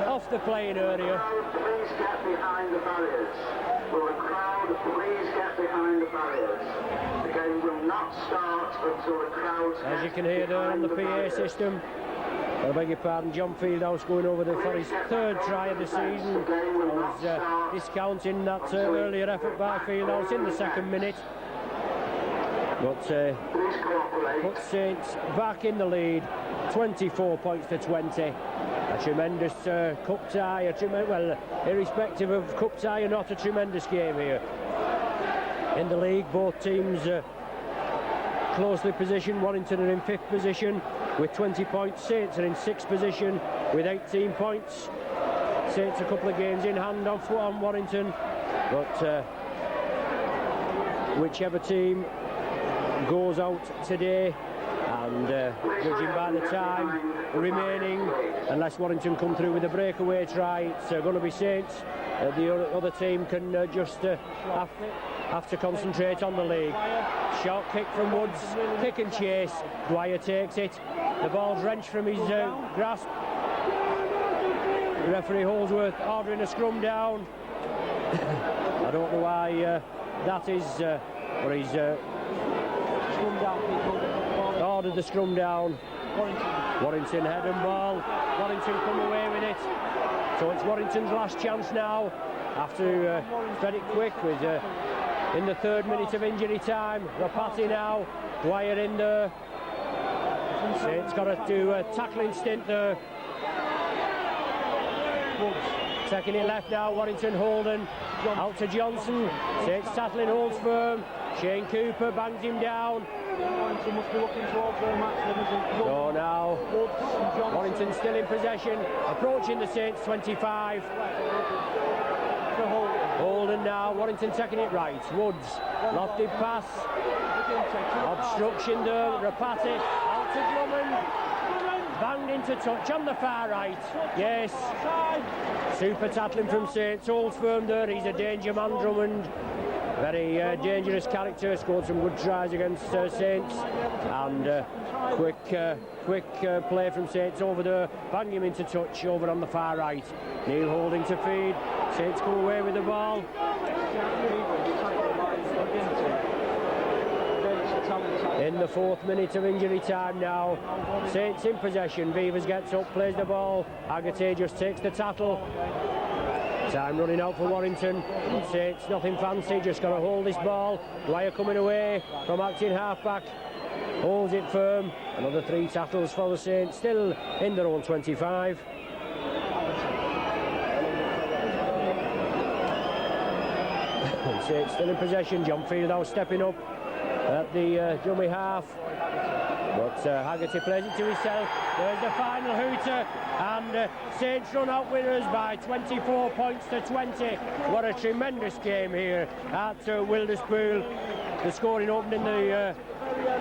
off the playing area. Please get behind the barriers. Will the crowd please get behind the barriers? The game will not start until the crowd. As you can hear there on the PA system. I beg your pardon, John Fieldhouse going over there for his 3rd try of the season. I was discounting that earlier effort by Fieldhouse in the 2nd minute. But puts Saints back in the lead, 24 points to 20. A tremendous cup tie, well, irrespective of cup tie or not, a tremendous game here. In the league, both teams closely positioned. Warrington are in 5th position with 20 points. Saints are in 6th position with 18 points. Saints a couple of games in hand on Warrington, but whichever team goes out today, and judging by the time remaining, unless Warrington come through with a breakaway try, it's going to be Saints. The other team can just have to concentrate on the league. Short kick from Woods, kick and chase. Dwyer takes it. The ball's wrenched from his grasp. The referee Holsworth ordering a scrum down. I don't know why that is, but he's ordered the scrum down. Warrington head and ball. Warrington come away with it. So it's Warrington's last chance now. Have to spread it quick with in the 3rd minute of injury time. Rapati now, Dwyer in there. Saints got to do a tackling stint there. Taking it left now, Warrington Holden, out to Johnson. Saints tackling holds firm. Shane Cooper bangs him down. Warrington must be looking towards their match. So now, Warrington still in possession, approaching the Saints 25. Holden now, Warrington taking it right. Woods, lofted pass. Obstruction there, Rapati, out to Drummond. Banged into touch on the far right. Yes. Super tackling from Saints. Holds firm there. He's a danger man, Drummond. Very dangerous character. Scored some good tries against Saints. And quick play from Saints over there. Bang him into touch over on the far right. Neil Holding to feed. Saints go away with the ball. In the 4th minute of injury time now. Saints in possession. Beavers gets up, plays the ball. Agate just takes the tackle. Time running out for Warrington. Saints nothing fancy, just got to hold this ball. Dwyer coming away from acting half-back. Holds it firm. Another 3 tackles for the Saints, still in their own 25. Saints still in possession. John Fieldhouse stepping up at the dummy half. But Haggerty plays it to himself. There's the final hooter, and Saints run out winners by 24 points to 20. What a tremendous game here at Wilderspool. The scoring opened in the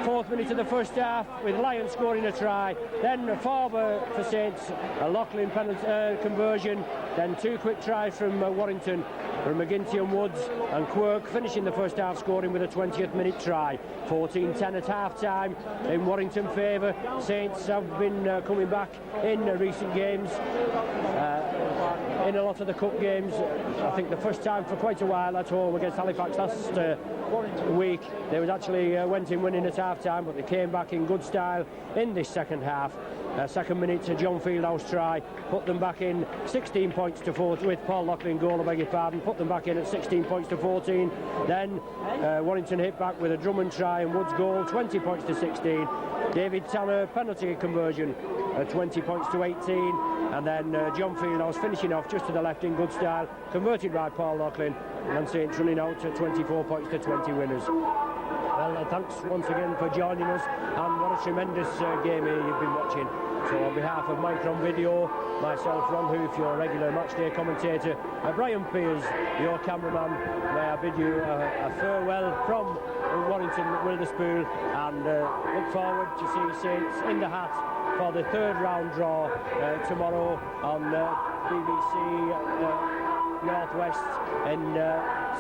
4th minute of the first half, with Lyon scoring a try. Then Farber for Saints, a Lachlan penalty conversion. Then 2 quick tries from Warrington, from McGinty and Woods, and Quirk finishing the first half scoring with a 20th minute try. 14-10 at half-time in Warrington favour. Saints have been coming back in recent games, in a lot of the cup games. I think the first time for quite a while at home against Halifax last week. They was actually went in winning at half-time, but they came back in good style in this second half. 2nd minute to John Fieldhouse try, put them back in 16 points to 14 with Paul Loughlin goal, I beg your pardon, put them back in at 16 points to 14. Then Warrington hit back with a Drummond try and Woods goal, 20 points to 16. David Tanner penalty conversion, 20 points to 18. And then John Fieldhouse finishing off just to the left in good style, converted by Paul Loughlin, and Saints running out at 24 points to 20 winners. Well, thanks once again for joining us, and what a tremendous game here you've been watching. So on behalf of Micron Video, myself, Ron Hoof, your regular matchday commentator, Brian Pears, your cameraman, may I bid you a farewell from Warrington Wilderspool, and look forward to see Saints in the hat for the 3rd round draw tomorrow on BBC Northwest in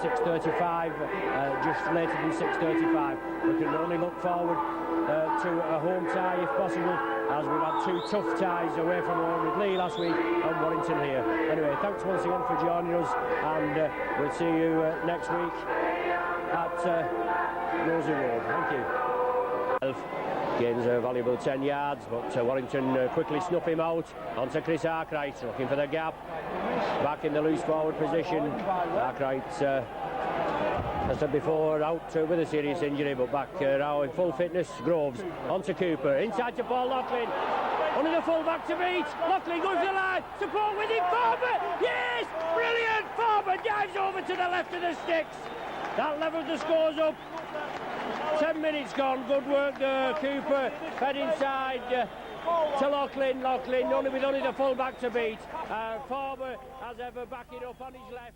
6:35, just later than 6:35. We can only look forward to a home tie if possible, as we've had 2 tough ties away from home with Lee last week and Warrington here. Anyway, thanks once again for joining us, and we'll see you next week at Rosie Road. Thank you. Gains a valuable 10 yards, but Warrington quickly snuff him out. Onto Chris Arkwright, looking for the gap. Back in the loose forward position. Arkwright, as I said before, out with a serious injury, but back now in full fitness. Groves, onto Cooper, inside to Paul Loughlin. Only the full back to beat. Loughlin goes to the line. Support with him. Farber! Yes! Brilliant! Farber dives over to the left of the sticks. That levels the scores up. 10 minutes gone, good work there. Cooper fed inside to Loughlin. Loughlin only with the full back to beat. Farber, as ever, backing up on his left.